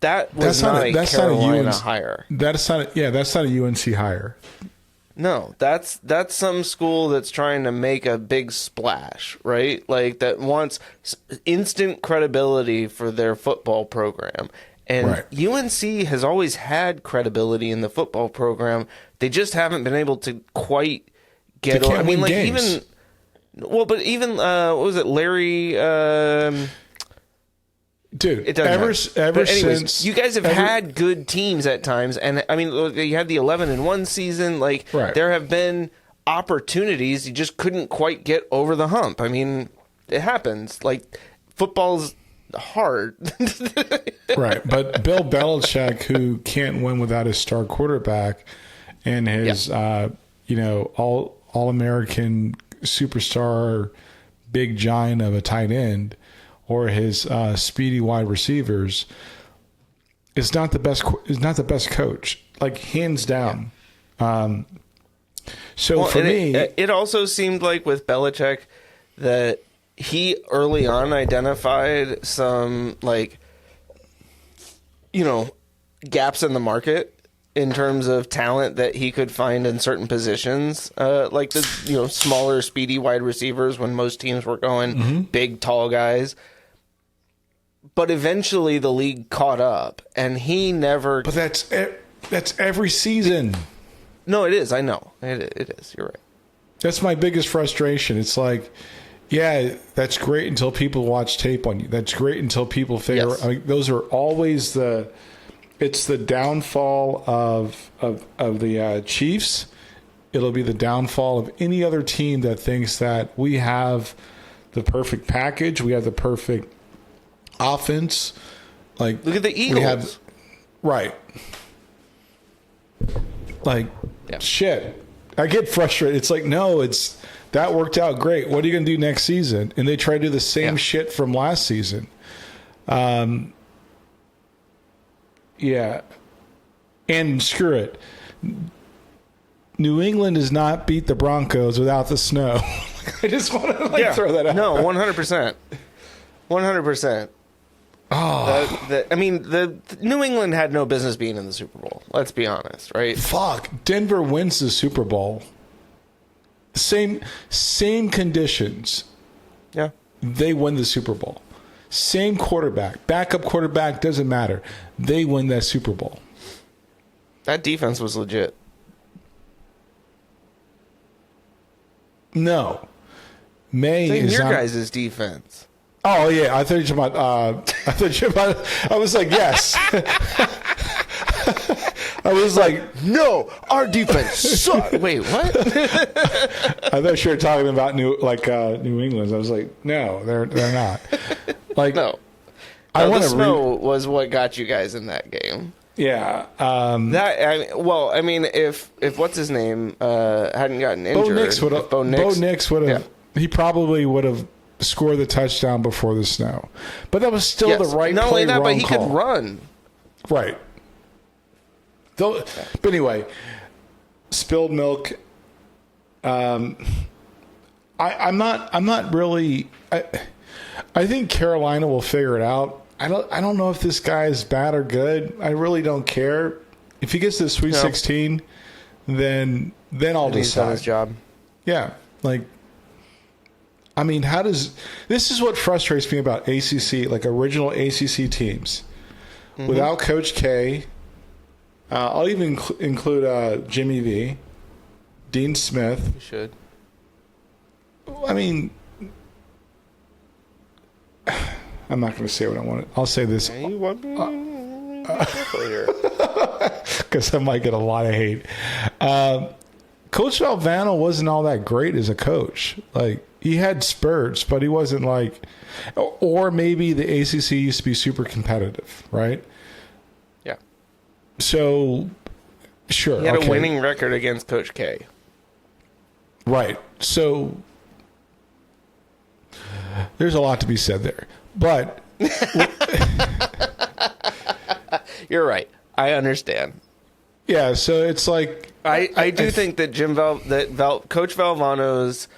a Carolina hire. That's not a UNC hire. No, that's some school that's trying to make a big splash, right? Like that wants instant credibility for their football program. And UNC has always had credibility in the football program. They just haven't been able to quite get over. I mean, like games. What was it, Larry? Dude, it doesn't ever since you guys have had good teams at times, and I mean, you had the 11-1 season. Like there have been opportunities, you just couldn't quite get over the hump. I mean, it happens. Like football's hard. Right, but Bill Belichick, who can't win without his star quarterback and his all-American superstar big giant of a tight end, or his speedy wide receivers, is not the best. Is not the best coach, like hands down. For me, it also seemed like with Belichick that he early on identified some gaps in the market in terms of talent that he could find in certain positions, like the smaller, speedy wide receivers when most teams were going big, tall guys. But eventually the league caught up, and he never... But that's every season. No, it is. I know. It is. You're right. That's my biggest frustration. It's like, yeah, that's great until people watch tape on you. That's great until people figure... Yes. I mean, those are always it's the downfall of the Chiefs. It'll be the downfall of any other team that thinks that we have the perfect package. We have the perfect offense. Like, look at the Eagles. Shit. I get frustrated. It's like, no, that worked out great. What are you going to do next season? And they try to do the same shit from last season. Yeah. And screw it. New England does not beat the Broncos without the snow. I just want to throw that out. No, 100%. 100%. Oh. The New England had no business being in the Super Bowl. Let's be honest, right? Fuck. Denver wins the Super Bowl. Same conditions. Yeah. They win the Super Bowl. Same quarterback, backup quarterback, doesn't matter. They win that Super Bowl. That defense was legit. No. May Same is your not. guys' defense. Oh yeah, I thought you were talking about. I was like, yes. I was like, No, our defense sucks. Wait, what? I thought you were talking about New England. I was like, no, they're not. Like, No. I No, want the to snow was what got you guys in that game. Yeah. If what's his name hadn't gotten injured, Bo Nix would have. He probably would have scored the touchdown before the snow, but that was still the right. Not play, only that, wrong but he call. could run. Right. Though, but anyway, spilled milk. I'm not really. I think Carolina will figure it out. I don't know if this guy is bad or good. I really don't care. If he gets to the Sweet 16, then I'll He's done decide. his job. Yeah, like, I mean, this is what frustrates me about ACC, like original ACC teams. Mm-hmm. Without Coach K, I'll even include Jimmy V, Dean Smith. You should. I mean, I'm not going to say what I want. I'll say this. You want me? Because I might get a lot of hate. Coach Valvano wasn't all that great as a coach. Like, he had spurts, but he wasn't like, or maybe the ACC used to be super competitive, right? Yeah. So, sure. He had a winning record against Coach K. Right. So, there's a lot to be said there. But You're right. I understand. yeah, so it's like I do think that Coach Valvano's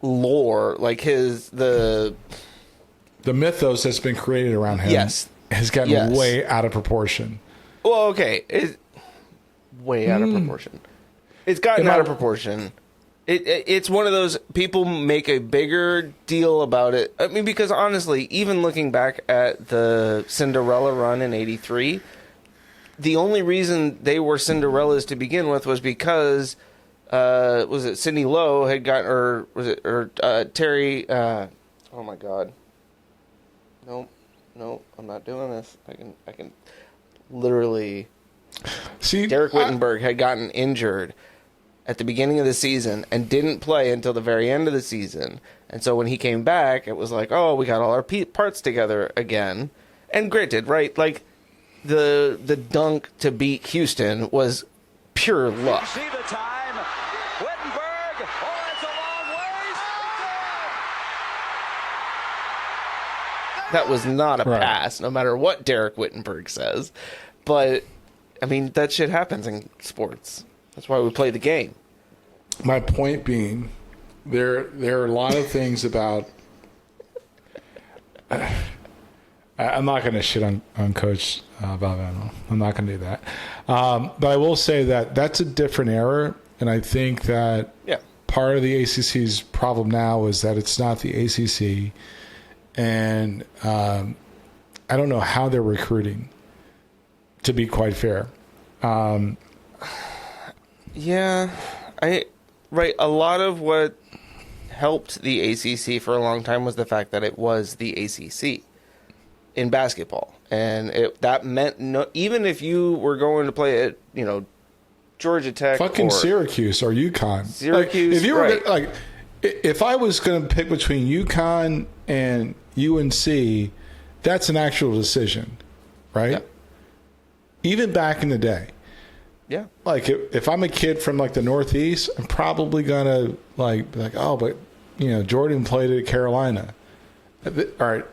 lore, like the mythos that's been created around him, Yes. has gotten way out of proportion. well, okay, it's way out of proportion. It's gotten out of proportion. It's one of those, people make a bigger deal about it. I mean, because honestly, even looking back at the Cinderella run in '83, the only reason they were Cinderellas to begin with was because was it Sidney Lowe had gotten, or was it Terry? Oh my God! No, I'm not doing this. I can literally. See, Derek Whittenburg had gotten injured at the beginning of the season and didn't play until the very end of the season. And so when he came back, it was like, oh, we got all our parts together again. And granted, right, like the dunk to beat Houston was pure luck. See the time. Wittenberg. Oh, it's a long ways. That was not a pass, no matter what Derek Whittenberg says. But, I mean, that shit happens in sports. That's why we play the game. my point being, there are a lot of things about. I'm not going to shit on Coach Valvano. I'm not going to do that. But I will say that that's a different era, and I think that part of the ACC's problem now is that it's not the ACC, and I don't know how they're recruiting, to be quite fair. A lot of what helped the ACC for a long time was the fact that it was the ACC in basketball, and that meant even if you were going to play at Georgia Tech, fucking Syracuse or UConn, Syracuse. If you were if I was going to pick between UConn and UNC, that's an actual decision, right? Yeah. Even back in the day. Yeah. Like if I'm a kid from the Northeast, I'm probably gonna be like, oh, but Jordan played at Carolina. All right.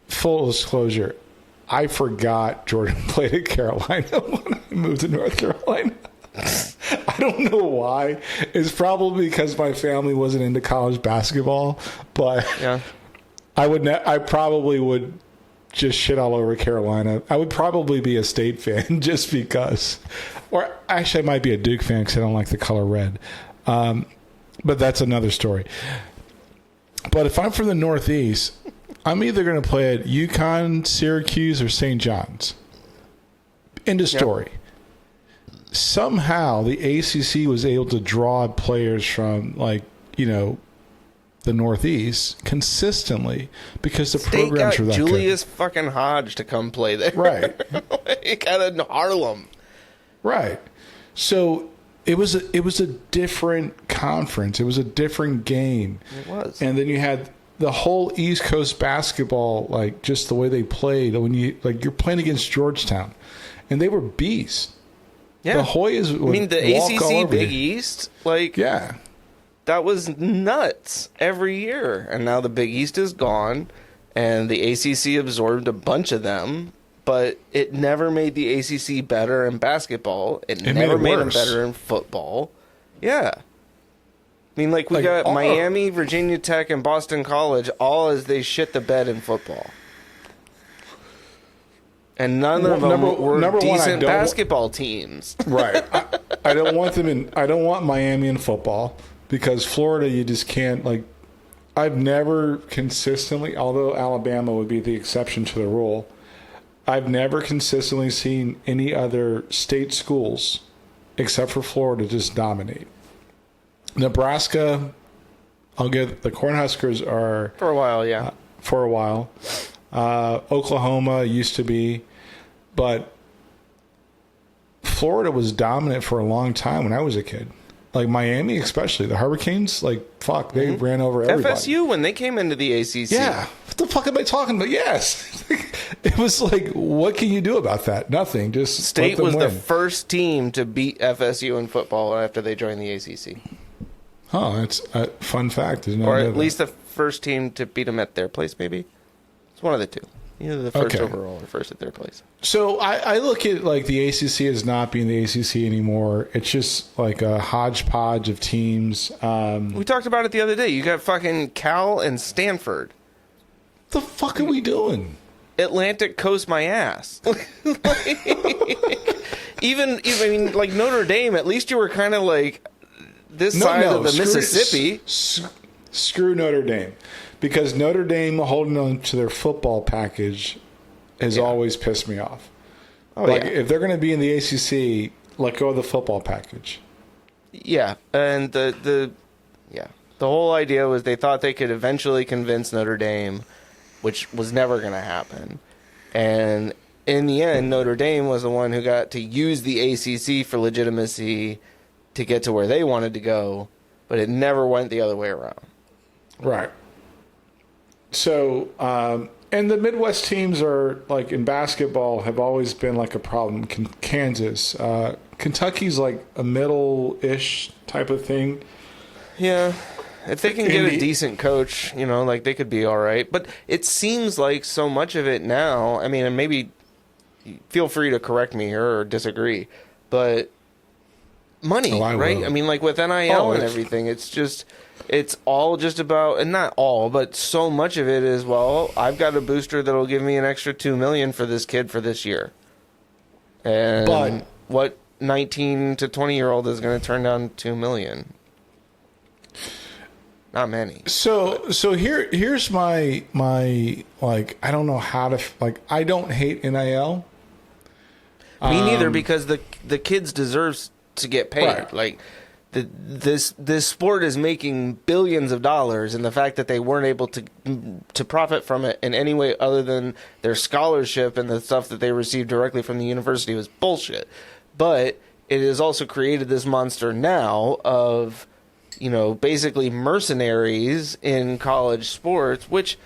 Full disclosure, I forgot Jordan played at Carolina when I moved to North Carolina. I don't know why. It's probably because my family wasn't into college basketball, but I probably would just shit all over Carolina. I would probably be a State fan just because. Or actually, I might be a Duke fan because I don't like the color red. But that's another story. But if I'm from the Northeast, I'm either going to play at UConn, Syracuse, or St. John's. End of story. Somehow, the ACC was able to draw players from, like, you know, the Northeast consistently because the State programs got were that Julius fucking Hodge to come play there. Right. Like, out of Harlem. Right. So it was a different conference. It was a different game. It was. And then you had the whole East Coast basketball, like just the way they played. When you're playing against Georgetown, and they were beasts. Yeah. The Hoyas. I mean, the ACC Big East, like, yeah, that was nuts every year. And now the Big East is gone, and the ACC absorbed a bunch of them. But it never made the ACC better in basketball. It never made them better in football. Yeah. I mean, like, we got Miami, Virginia Tech, and Boston College all as they shit the bed in football. And none of them were decent basketball teams. Right. I don't want them in. I don't want Miami in football because Florida, you just can't, like. I've never consistently, although Alabama would be the exception to the rule, I've never consistently seen any other state schools except for Florida just dominate. Nebraska, I'll give the Cornhuskers are For a while, yeah. for a while. Oklahoma used to be, but Florida was dominant for a long time when I was a kid. Like Miami, especially the Hurricanes, like fuck, they ran over everybody. FSU when they came into the ACC. Yeah, what the fuck am I talking about? Yes, it was like, what can you do about that? Nothing. Just State let them was win. the first team to beat FSU in football after they joined the ACC, Oh, that's a fun fact. or at least the first team to beat them at their place. Maybe it's one of the two. Either the first Okay. overall or first at their place. So I look at like the ACC as not being the ACC anymore. It's just like a hodgepodge of teams. We talked about it the other day. You got fucking Cal and Stanford. The fuck are we doing? Atlantic coast my ass. even I mean, like Notre Dame, at least you were kind of like this side of the Mississippi. Screw Notre Dame. Because Notre Dame holding on to their football package has always pissed me off. Oh, like, yeah. if they're going to be in the ACC, let go of the football package. Yeah, and the whole idea was they thought they could eventually convince Notre Dame, which was never going to happen. And in the end, Notre Dame was the one who got to use the ACC for legitimacy to get to where they wanted to go, but it never went the other way around. Right. So, and the Midwest teams are, like, in basketball, have always been, like, a problem. Kansas. Kentucky's, like, a middle-ish type of thing. Yeah. If they can get a decent coach, you know, like, they could be all right. But it seems like so much of it now, I mean, and maybe feel free to correct me here or disagree, but money, right? I mean, like, with NIL and everything, it's all just about, and not all, but so much of it is, well, I've got a booster that'll give me an extra $2 million for this kid for this year. And what 19 to 20-year-old is going to turn down $2 million? Not many. So here's my like, I don't know how to, like, I don't hate NIL. Me neither, because the kids deserves to get paid. Right. Like, this sport is making billions of dollars, and the fact that they weren't able to profit from it in any way other than their scholarship and the stuff that they received directly from the university was bullshit. But it has also created this monster now of, you know, basically mercenaries in college sports, which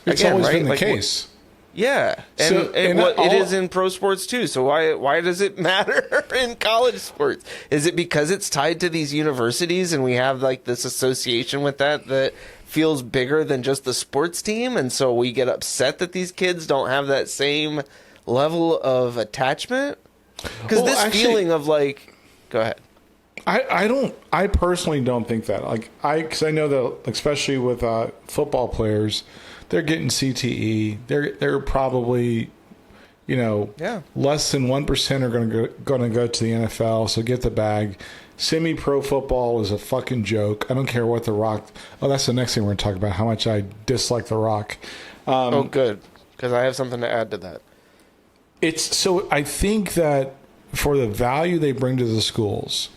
It's again, always right? been the Like, case. yeah, and, So- and and it is in pro sports too. So why does it matter in college sports? Is it because it's tied to these universities and we have like this association with that feels bigger than just the sports team, and so we get upset that these kids don't have that same level of attachment? Because this feeling of like, go ahead. I personally don't think that. Like, because I know that, especially with football players, they're getting CTE. They're probably, less than 1% are going to go to the NFL. So get the bag. Semi-pro football is a fucking joke. I don't care what The Rock. Oh, that's the next thing we're going to talk about. How much I dislike The Rock. Good, because I have something to add to that. I think that for the value they bring to the schools,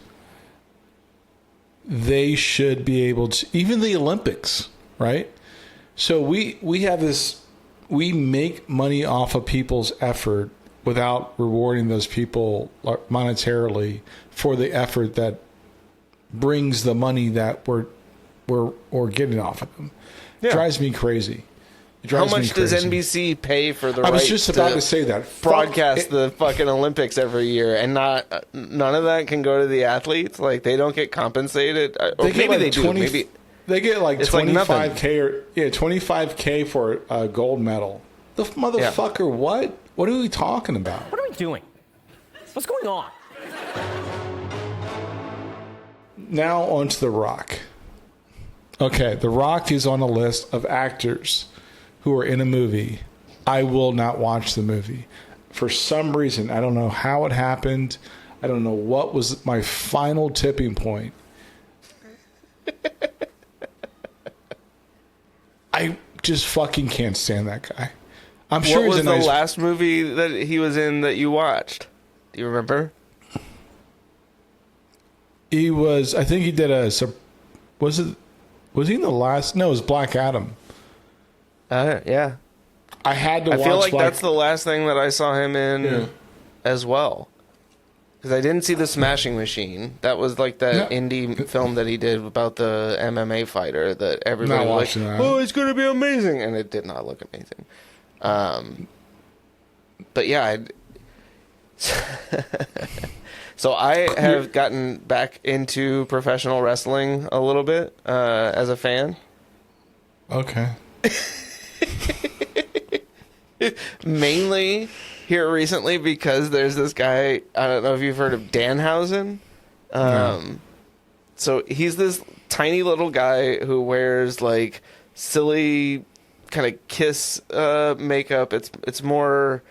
they should be able to, even the Olympics, right? So we have this, we make money off of people's effort without rewarding those people monetarily for the effort that brings the money that we're getting off of them. Yeah. It drives me crazy. How much does NBC pay for the right I was just about to say that. Broadcast the fucking Olympics every year, and none of that can go to the athletes? Like, they don't get compensated? Or maybe they do. Maybe they get like $25K or $25K for a gold medal. The motherfucker, what? What are we talking about? What are we doing? What's going on? Now on to The Rock. Okay, The Rock is on a list of actors who are in a movie. I will not watch the movie. For some reason, I don't know how it happened. I don't know what was my final tipping point. I just fucking can't stand that guy. I'm sure what was the last movie that he was in that you watched? Do you remember? He was, I think he did was he in the last? No, it was Black Adam. Yeah. I had to watch. I feel like that's the last thing that I saw him in as well. Because I didn't see The Smashing Machine. That was like that indie film that he did about the MMA fighter that everybody was like, oh, it's going to be amazing. And it did not look amazing. But yeah, so I have gotten back into professional wrestling a little bit as a fan. Okay. Mainly here recently because there's this guy, I don't know if you've heard of Danhausen. No. So he's this tiny little guy who wears like silly kind of Kiss makeup. It's more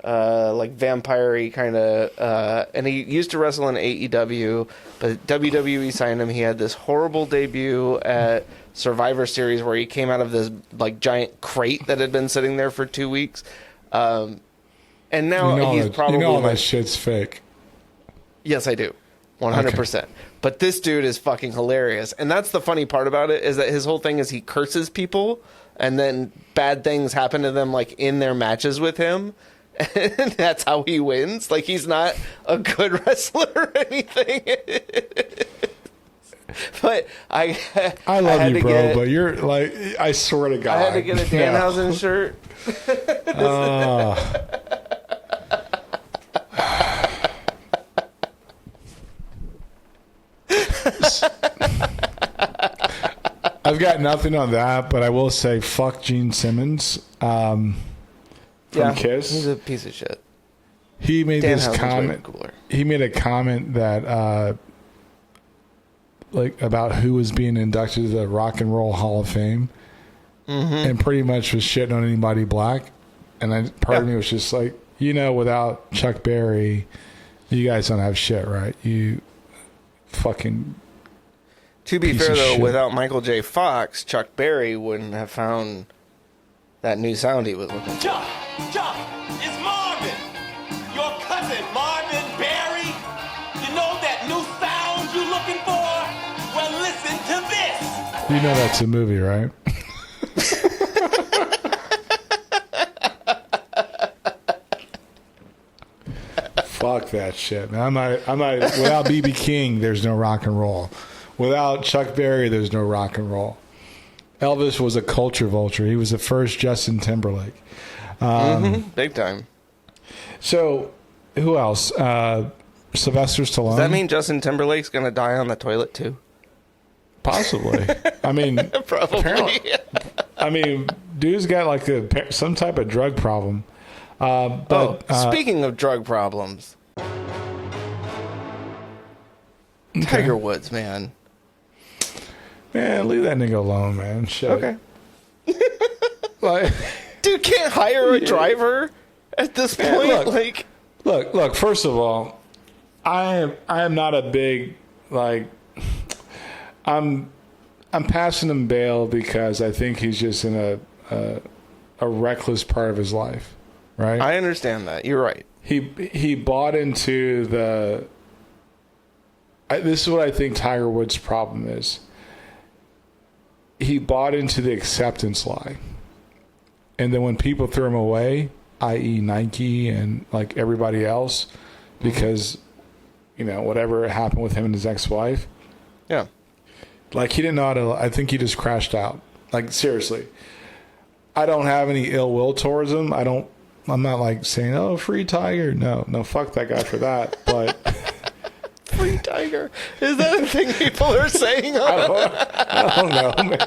like vampire-y kind of, and he used to wrestle in AEW, but WWE signed him. He had this horrible debut at Survivor Series where he came out of this like giant crate that had been sitting there for 2 weeks, and now he's probably all that shit's fake. Yes, I do, 100%. Okay. But this dude is fucking hilarious, and that's the funny part about it is that his whole thing is he curses people, and then bad things happen to them like in their matches with him. And that's how he wins. Like, he's not a good wrestler or anything. But I love you, bro. But you're like, I swear to God, I had to get a Danhausen shirt. I've got nothing on that, but I will say, fuck Gene Simmons. From Kiss. He's a piece of shit. He made this comment. He made a comment that like about who was being inducted to the Rock and Roll Hall of Fame, and pretty much was shitting on anybody black. And part of me was just like, without Chuck Berry, you guys don't have shit, right? You fucking. To be fair, though, without Michael J. Fox, Chuck Berry wouldn't have found that new sound he was looking for. Chuck, it's Marvin. Your cousin, Marvin Berry. You know that new sound you looking for? Well, listen to this. You know that's a movie, right? Fuck that shit, man. I'm not. Without B.B. King, there's no rock and roll. Without Chuck Berry, there's no rock and roll. Elvis was a culture vulture. He was the first Justin Timberlake. Big time. So, who else? Sylvester Stallone. Does that mean Justin Timberlake's going to die on the toilet, too? Possibly. I mean, probably. Apparently, I mean, dude's got like some type of drug problem. Speaking of drug problems, Tiger Woods, man. Man, leave that nigga alone, man. Shit. Okay. Like, Dude can't hire a driver at this point. Look. First of all, I am not a big like. I'm passing him bail because I think he's just in a reckless part of his life, right? I understand that. You're right. He bought into the. This is what I think Tiger Woods' problem is. He bought into the acceptance lie, and then when people threw him away, i.e., Nike and like everybody else, because whatever happened with him and his ex-wife, yeah, like he didn't know how to. I think he just crashed out. Like seriously, I don't have any ill will towards him. I'm not like saying, "Oh, free Tiger." No, fuck that guy for that. But free Tiger, is that a thing people are saying? I don't know, man.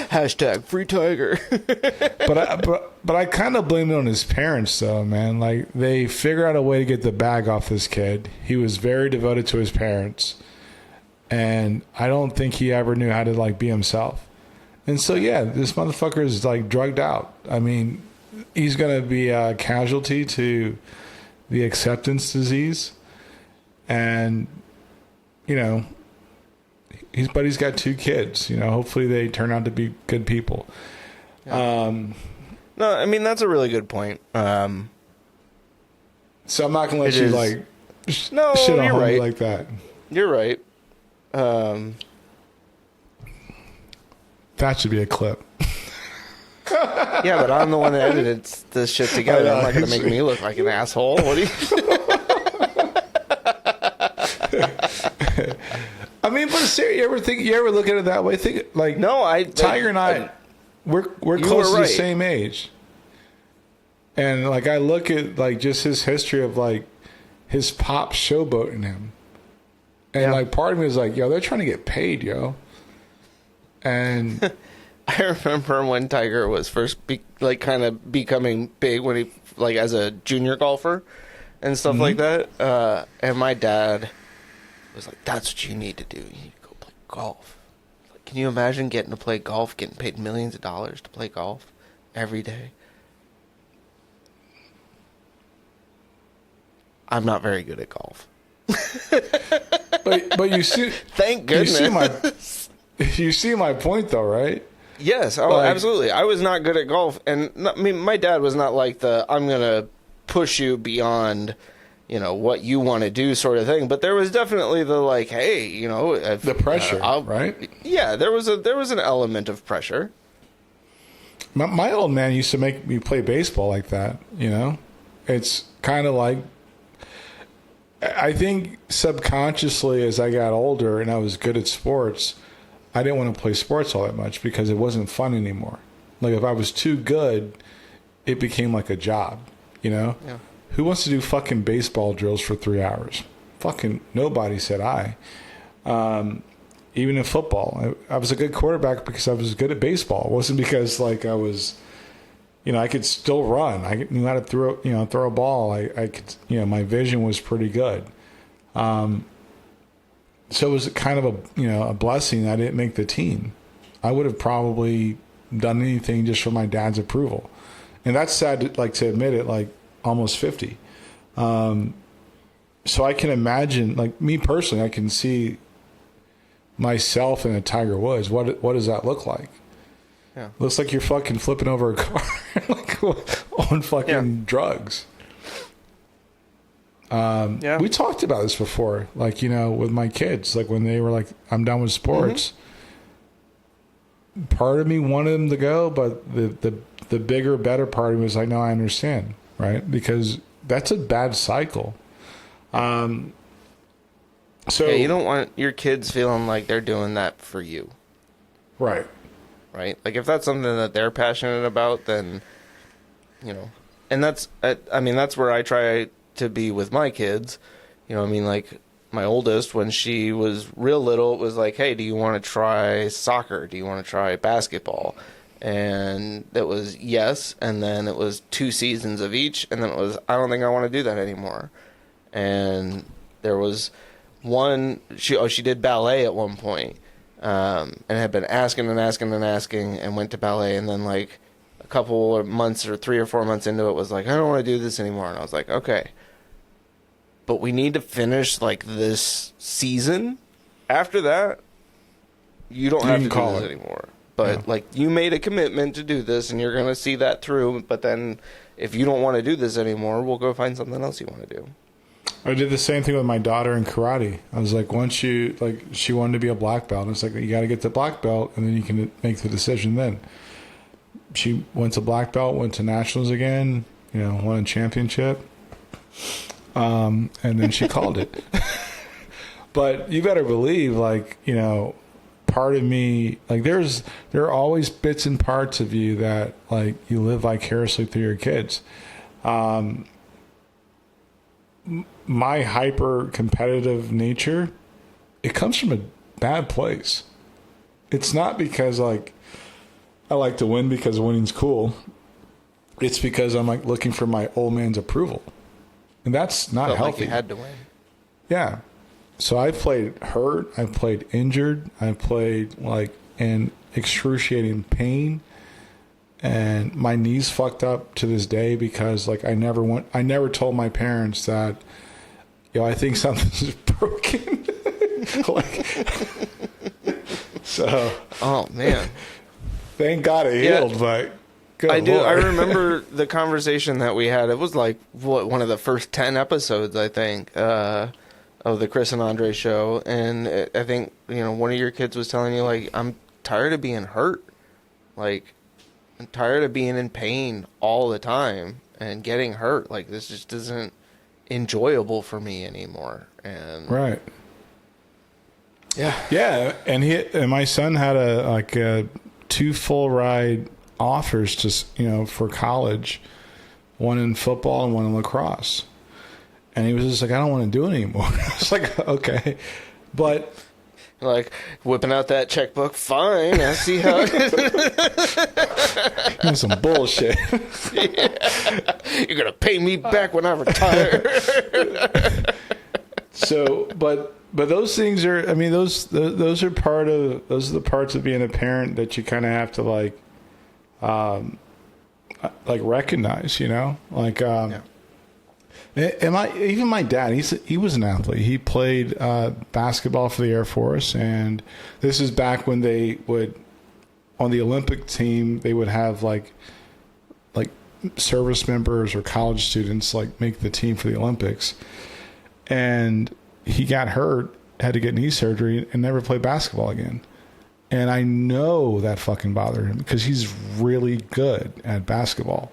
Hashtag free Tiger. but I kind of blame it on his parents, though, man. Like they figure out a way to get the bag off this kid. He was very devoted to his parents, and I don't think he ever knew how to like be himself. And so, yeah, this motherfucker is like drugged out. I mean, he's gonna be a casualty to the acceptance disease, and he's got 2 kids. Hopefully they turn out to be good people. Yeah. No, I mean that's a really good point. So I'm not gonna let you like shit on you're homie right. like that. You're right. That should be a clip. Yeah, but I'm the one that edited this shit together. I'm not going to make me look like an asshole. What do you? I mean, but seriously, you ever look at it that way? Think like Tiger and I, we're close to the same age, and like I look at like just his history of like his pop showboating him, and like part of me is like, yo, they're trying to get paid, yo, and. I remember when Tiger was first kind of becoming big when he like as a junior golfer and stuff like that. And my dad was like, "That's what you need to do. You need to go play golf." Like, can you imagine getting to play golf, getting paid millions of dollars to play golf every day? I'm not very good at golf. but you see, thank goodness. You see my point though, right? Yes, absolutely. I was not good at golf, and my dad was not like I'm going to push you beyond, what you want to do sort of thing. But there was definitely the like, hey, the pressure, right? Yeah, there was an element of pressure. My old man used to make me play baseball like that. It's kind of like I think subconsciously as I got older and I was good at sports. I didn't want to play sports all that much because it wasn't fun anymore. Like if I was too good, it became like a job, Yeah. Who wants to do fucking baseball drills for 3 hours? Fucking nobody, said I. Even in football, I was a good quarterback because I was good at baseball. It wasn't because like I was, I could still run. I knew how to throw a ball. I could, my vision was pretty good. So it was kind of a blessing I didn't make the team. I would have probably done anything just for my dad's approval. And that's sad to admit it, like almost 50. So I can imagine, like me personally, I can see myself in a Tiger Woods. What does that look like? Yeah. Looks like you're fucking flipping over a car like on fucking drugs. We talked about this before, like, with my kids, like when they were like, I'm done with sports. Part of me wanted them to go, but the bigger, better part of me was like, no, I understand, right? Because that's a bad cycle. So you don't want your kids feeling like they're doing that for you. Right. Like if that's something that they're passionate about, then, and that's where I try to be with my kids. Like my oldest, when she was real little, it was like, hey, do you want to try soccer? Do you want to try basketball? And it was yes, and then it was 2 seasons of each, and then it was, I don't think I want to do that anymore. And there was one, she did ballet at one point, and had been asking and went to ballet, and then like couple of months or 3 or 4 months into it was like, I don't want to do this anymore. And I was like, okay, but we need to finish like this season. After that, you don't have to do this anymore. But like, you made a commitment to do this and you're going to see that through. But then if you don't want to do this anymore, we'll go find something else you want to do. I did the same thing with my daughter in karate. I was like, once you, like, she wanted to be a black belt. And it's like, you got to get the black belt and then you can make the decision then. She went to black belt, went to nationals again, you know, won a championship. And then she called it. But you better believe, like, you know, part of me, like, there are always bits and parts of you that, like, you live vicariously through your kids. My hyper competitive nature, it comes from a bad place. It's not because, like, I like to win because winning's cool. It's because I'm, like, looking for my old man's approval. And that's not healthy. Like you had to win. Yeah. So I played hurt. I played injured. I played, like, in excruciating pain. And my knees fucked up to this day because, like, I never told my parents that, you know, I think something's broken. Like, so. Oh, man. Thank God it healed, but good I do. Lord. I remember the conversation that we had. It was like one of the first 10 episodes, I think, of the Chris and Andre show. And I think, you know, one of your kids was telling you, like, I'm tired of being hurt. Like, I'm tired of being in pain all the time and getting hurt. Like, this just isn't enjoyable for me anymore. And right. Yeah. Yeah. And my son had 2 full ride offers to, you know, for college, one in football and one in lacrosse. And he was just like, I don't want to do it anymore. I was like, okay. But like, whipping out that checkbook, fine. I see how it is. Some bullshit. Yeah. You're going to pay me back when I retire. So, but those things are, I mean, those are the parts of being a parent that you kind of have to like recognize, you know, like, yeah. Even my dad, he was an athlete. He played basketball for the Air Force, and this is back when they would, on the Olympic team, they would have like service members or college students like make the team for the Olympics. And he got hurt, had to get knee surgery, and never played basketball again. And I know that fucking bothered him because he's really good at basketball.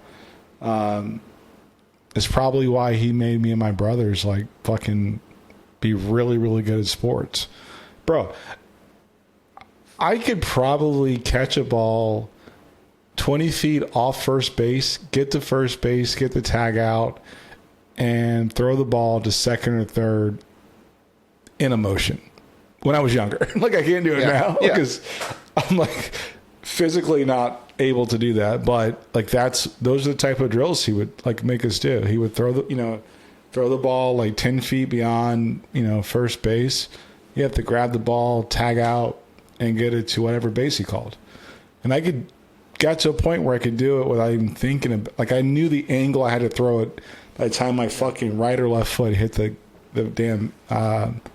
It's probably why he made me and my brothers like fucking be really, really good at sports. Bro, I could probably catch a ball 20 feet off first base, get to first base, get the tag out, and throw the ball to second or third in a motion when I was younger. Like, I can't do it now because I'm like physically not able to do that. But like, those are the type of drills he would like make us do. He would throw the ball like 10 feet beyond, you know, first base. You have to grab the ball, tag out, and get it to whatever base he called. And I got to a point where I could do it without even thinking of, like, I knew the angle I had to throw it by the time my fucking right or left foot hit the damn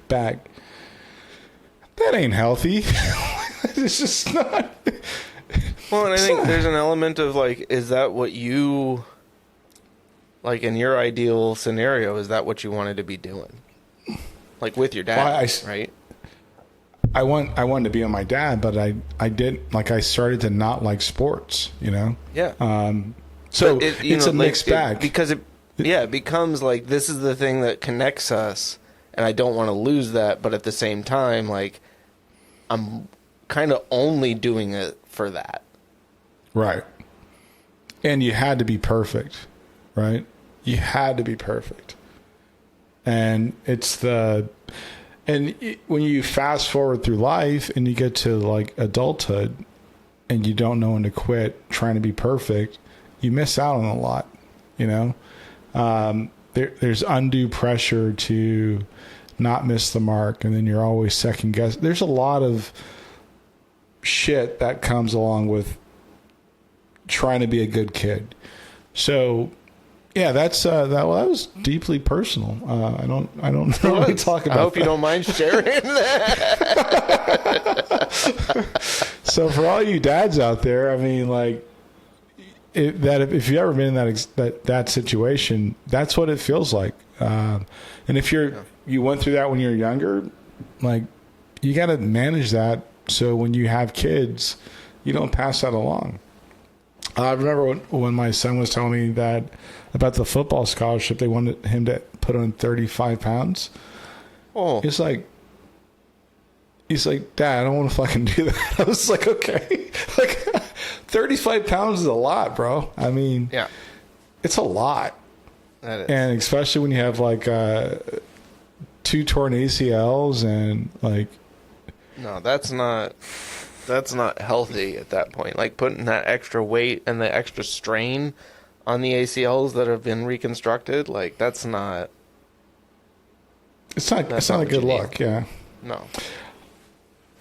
bag. That ain't healthy. It's just not. Well, and I think there's an element of like, is that what you, like, in your ideal scenario, is that what you wanted to be doing? Like with your dad, right? I wanted to be on my dad, but I did, like, I started to not like sports, you know? Yeah. So it's a mixed bag. Because it becomes like, this is the thing that connects us, and I don't want to lose that, but at the same time, like, I'm kind of only doing it for that. Right. And you had to be perfect, right? You had to be perfect. And when you fast forward through life and you get to like adulthood and you don't know when to quit trying to be perfect, you miss out on a lot, you know? There's undue pressure to not miss the mark, and then you're always second guessing. There's a lot of shit that comes along with trying to be a good kid. So, yeah, that's that was deeply personal. I don't really talk about. I hope you don't mind sharing that. So for all you dads out there, I mean, like, if you've ever been in that situation, that's what it feels like. And if you went through that when you're younger, like, you got to manage that so when you have kids, you don't pass that along. I remember when my son was telling me that about the football scholarship, they wanted him to put on 35 pounds. Oh, He's like, Dad, I don't want to fucking do that. I was like, okay. Like, 35 pounds is a lot, bro. I mean, yeah, it's a lot. that is. And especially when you have like 2 torn ACLs and like, No, that's not healthy at that point. Like, putting that extra weight and the extra strain on the ACLs that have been reconstructed, like, that's not. it's not a good look. Yeah. No.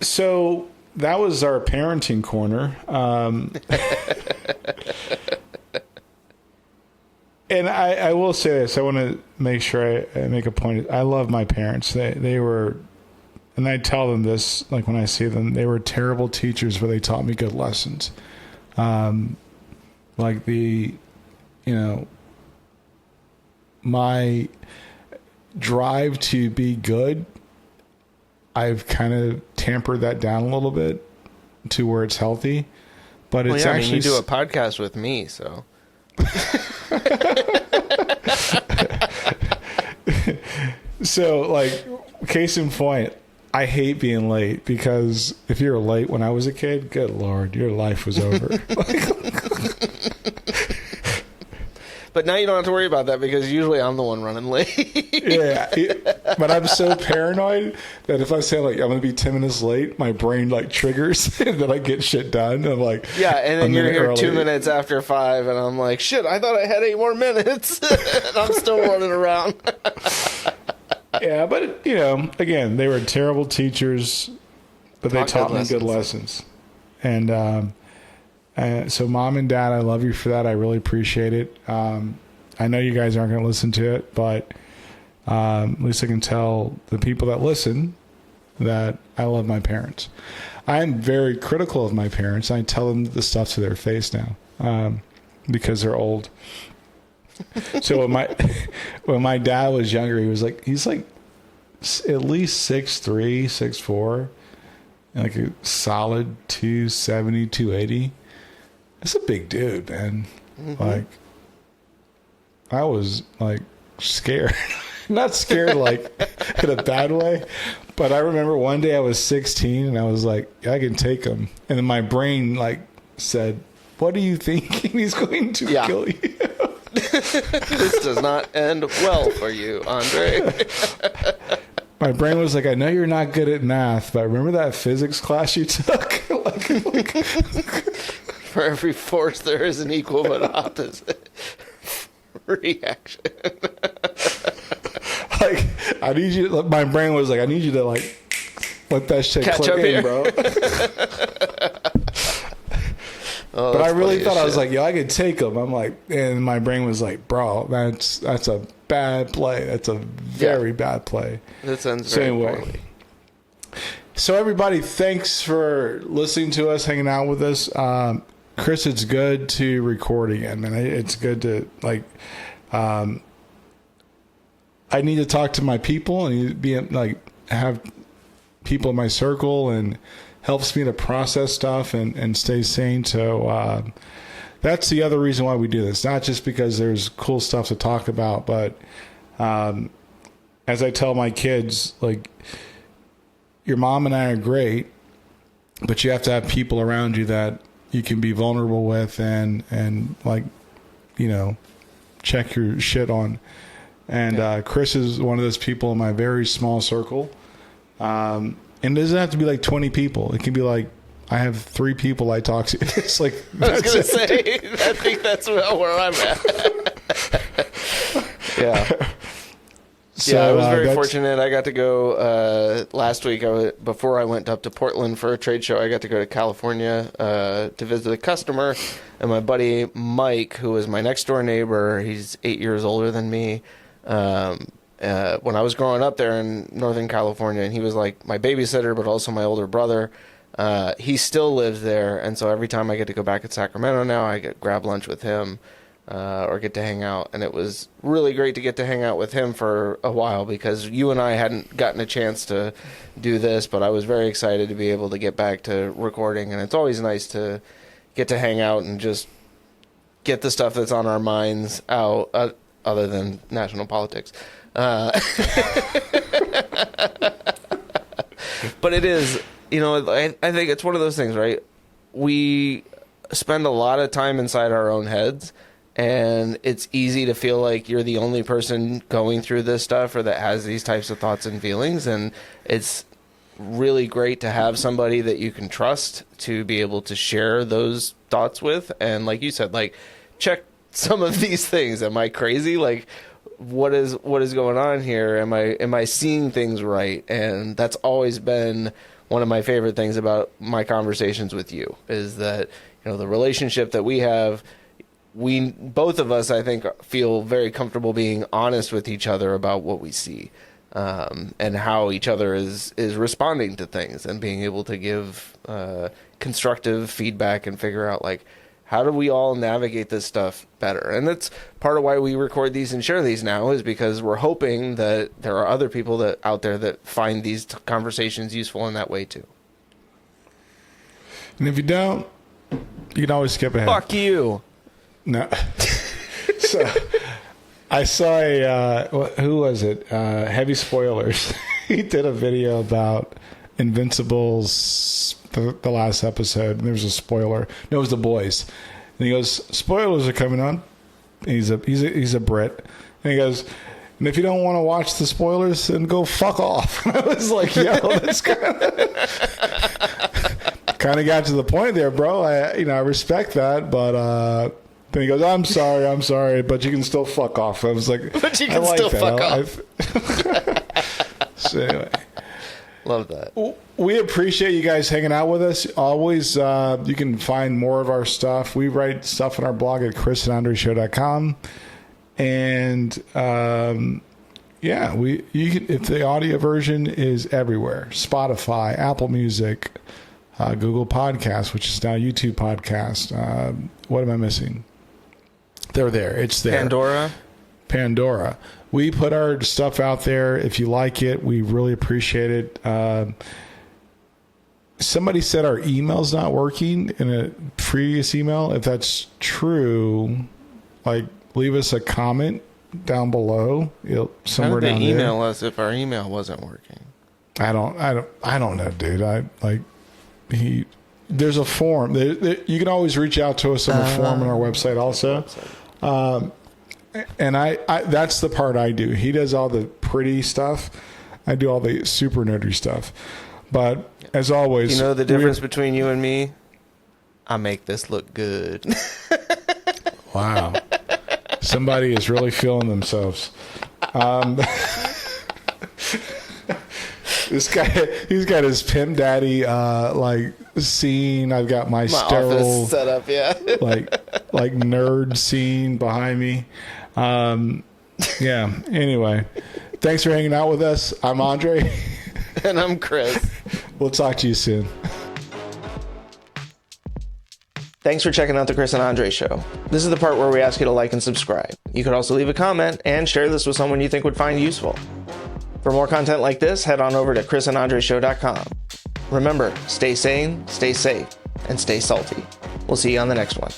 So that was our parenting corner. And I will say this. I want to make sure I make a point. I love my parents. They were, and I tell them this, like, when I see them, they were terrible teachers, but they taught me good lessons. Like my drive to be good, I've kind of tampered that down a little bit to where it's healthy, but it's I mean, actually you do a podcast with me, so. So, like, case in point, I hate being late, because if you were late when I was a kid, good Lord, your life was over. But now you don't have to worry about that, because usually I'm the one running late. Yeah, but I'm so paranoid that if I say, like, I'm going to be 10 minutes late, my brain, like, triggers and then I get shit done. I'm like, Yeah, and then a you're minute here early. 2 minutes after 5, and I'm like, shit, I thought I had 8 more minutes. And I'm still running around. Yeah, but, again, they were terrible teachers, but they taught me good lessons. And so Mom and Dad, I love you for that. I really appreciate it. I know you guys aren't going to listen to it, but at least I can tell the people that listen that I love my parents. I'm very critical of my parents. I tell them the stuff to their face now because they're old. So when my dad was younger, he's like at least 6'3", 6'4", like a solid 270, 280. That's a big dude, man. Mm-hmm. Like, I was like scared. Not scared like in a bad way, but I remember one day I was 16 and I was like, I can take him. And then my brain like said, what are you thinking? He's going to kill you. This does not end well for you, Andre. My brain was like, I know you're not good at math, but remember that physics class you took? like For every force, there is an equal but opposite reaction. Like, I need you to, my brain was like, I need you to, like, let that shit Catch click up in, here. bro. But I really thought, I was like, yo, I could take him. I'm like, and my brain was like, bro, that's a bad play. That's a very bad play. That sounds very poorly. So everybody, thanks for listening to us, hanging out with us. Chris, it's good to record again, man. It's good to, like, I need to talk to my people. I need to be, like, have people in my circle, and helps me to process stuff and stay sane. So that's the other reason why we do this. Not just because there's cool stuff to talk about, but as I tell my kids, like, your mom and I are great, but you have to have people around you that you can be vulnerable with and like, check your shit on. And Chris is one of those people in my very small circle. And it doesn't have to be like 20 people. It can be like, I have 3 people I talk to. It's like, I was going to say, I think that's where I'm at. Yeah. So, yeah, I was very fortunate. I got to go last week. Before I went up to Portland for a trade show, I got to go to California to visit a customer. And my buddy Mike, who was my next door neighbor, he's 8 years older than me. When I was growing up there in Northern California, and he was like my babysitter, but also my older brother. He still lives there, and so every time I get to go back to Sacramento now, I grab lunch with him. Or get to hang out, and it was really great to get to hang out with him for a while because you and I hadn't gotten a chance to do this, but I was very excited to be able to get back to recording, and it's always nice to get to hang out and just get the stuff that's on our minds out, other than national politics. But it is, I think it's one of those things, right? We spend a lot of time inside our own heads, and it's easy to feel like you're the only person going through this stuff or that has these types of thoughts and feelings. And it's really great to have somebody that you can trust to be able to share those thoughts with. And like you said, like, check some of these things. Am I crazy? Like, what is going on here? Am I seeing things right? And that's always been one of my favorite things about my conversations with you, is that, the relationship that we have, we both of us, I think, feel very comfortable being honest with each other about what we see, and how each other is responding to things, and being able to give constructive feedback and figure out, like, how do we all navigate this stuff better? And that's part of why we record these and share these now, is because we're hoping that there are other people out there that find these conversations useful in that way too. And if you don't, you can always skip ahead. Fuck you. No. So I saw who was it? Heavy Spoilers. He did a video about Invincible's the last episode. And there was a spoiler. No, it was The Boys. And he goes, spoilers are coming on. And he's a Brit. And he goes, and if you don't want to watch the spoilers, then go fuck off. And I was like, yo, that's kind of got to the point there, bro. I respect that, but then he goes, I'm sorry, but you can still fuck off. I was like, but you can still fuck off. So anyway, love that. We appreciate you guys hanging out with us. Always, you can find more of our stuff. We write stuff on our blog at chrisandandreshow.com. And if the audio version is everywhere: Spotify, Apple Music, Google Podcasts, which is now YouTube Podcast. What am I missing? They're there. It's there. Pandora. We put our stuff out there. If you like it, we really appreciate it. Somebody said our email's not working in a previous email. If that's true, like, leave us a comment down below. Somewhere down there. How did they email us if our email wasn't working? I don't know, dude. There's a form. You can always reach out to us on the form on our website also. And I that's the part I do. He does all the pretty stuff. I do all the super nerdy stuff. But as always, you know the difference between you and me? I make this look good. Wow. Somebody is really feeling themselves. This guy, he's got his Pimp Daddy scene. I've got my sterile office set up, yeah. like nerd scene behind me. Yeah. Anyway, thanks for hanging out with us. I'm Andre, and I'm Chris. We'll talk to you soon. Thanks for checking out the Chris and Andre Show. This is the part where we ask you to like and subscribe. You could also leave a comment and share this with someone you think would find useful. For more content like this, head on over to chrisandandreshow.com. Remember, stay sane, stay safe, and stay salty. We'll see you on the next one.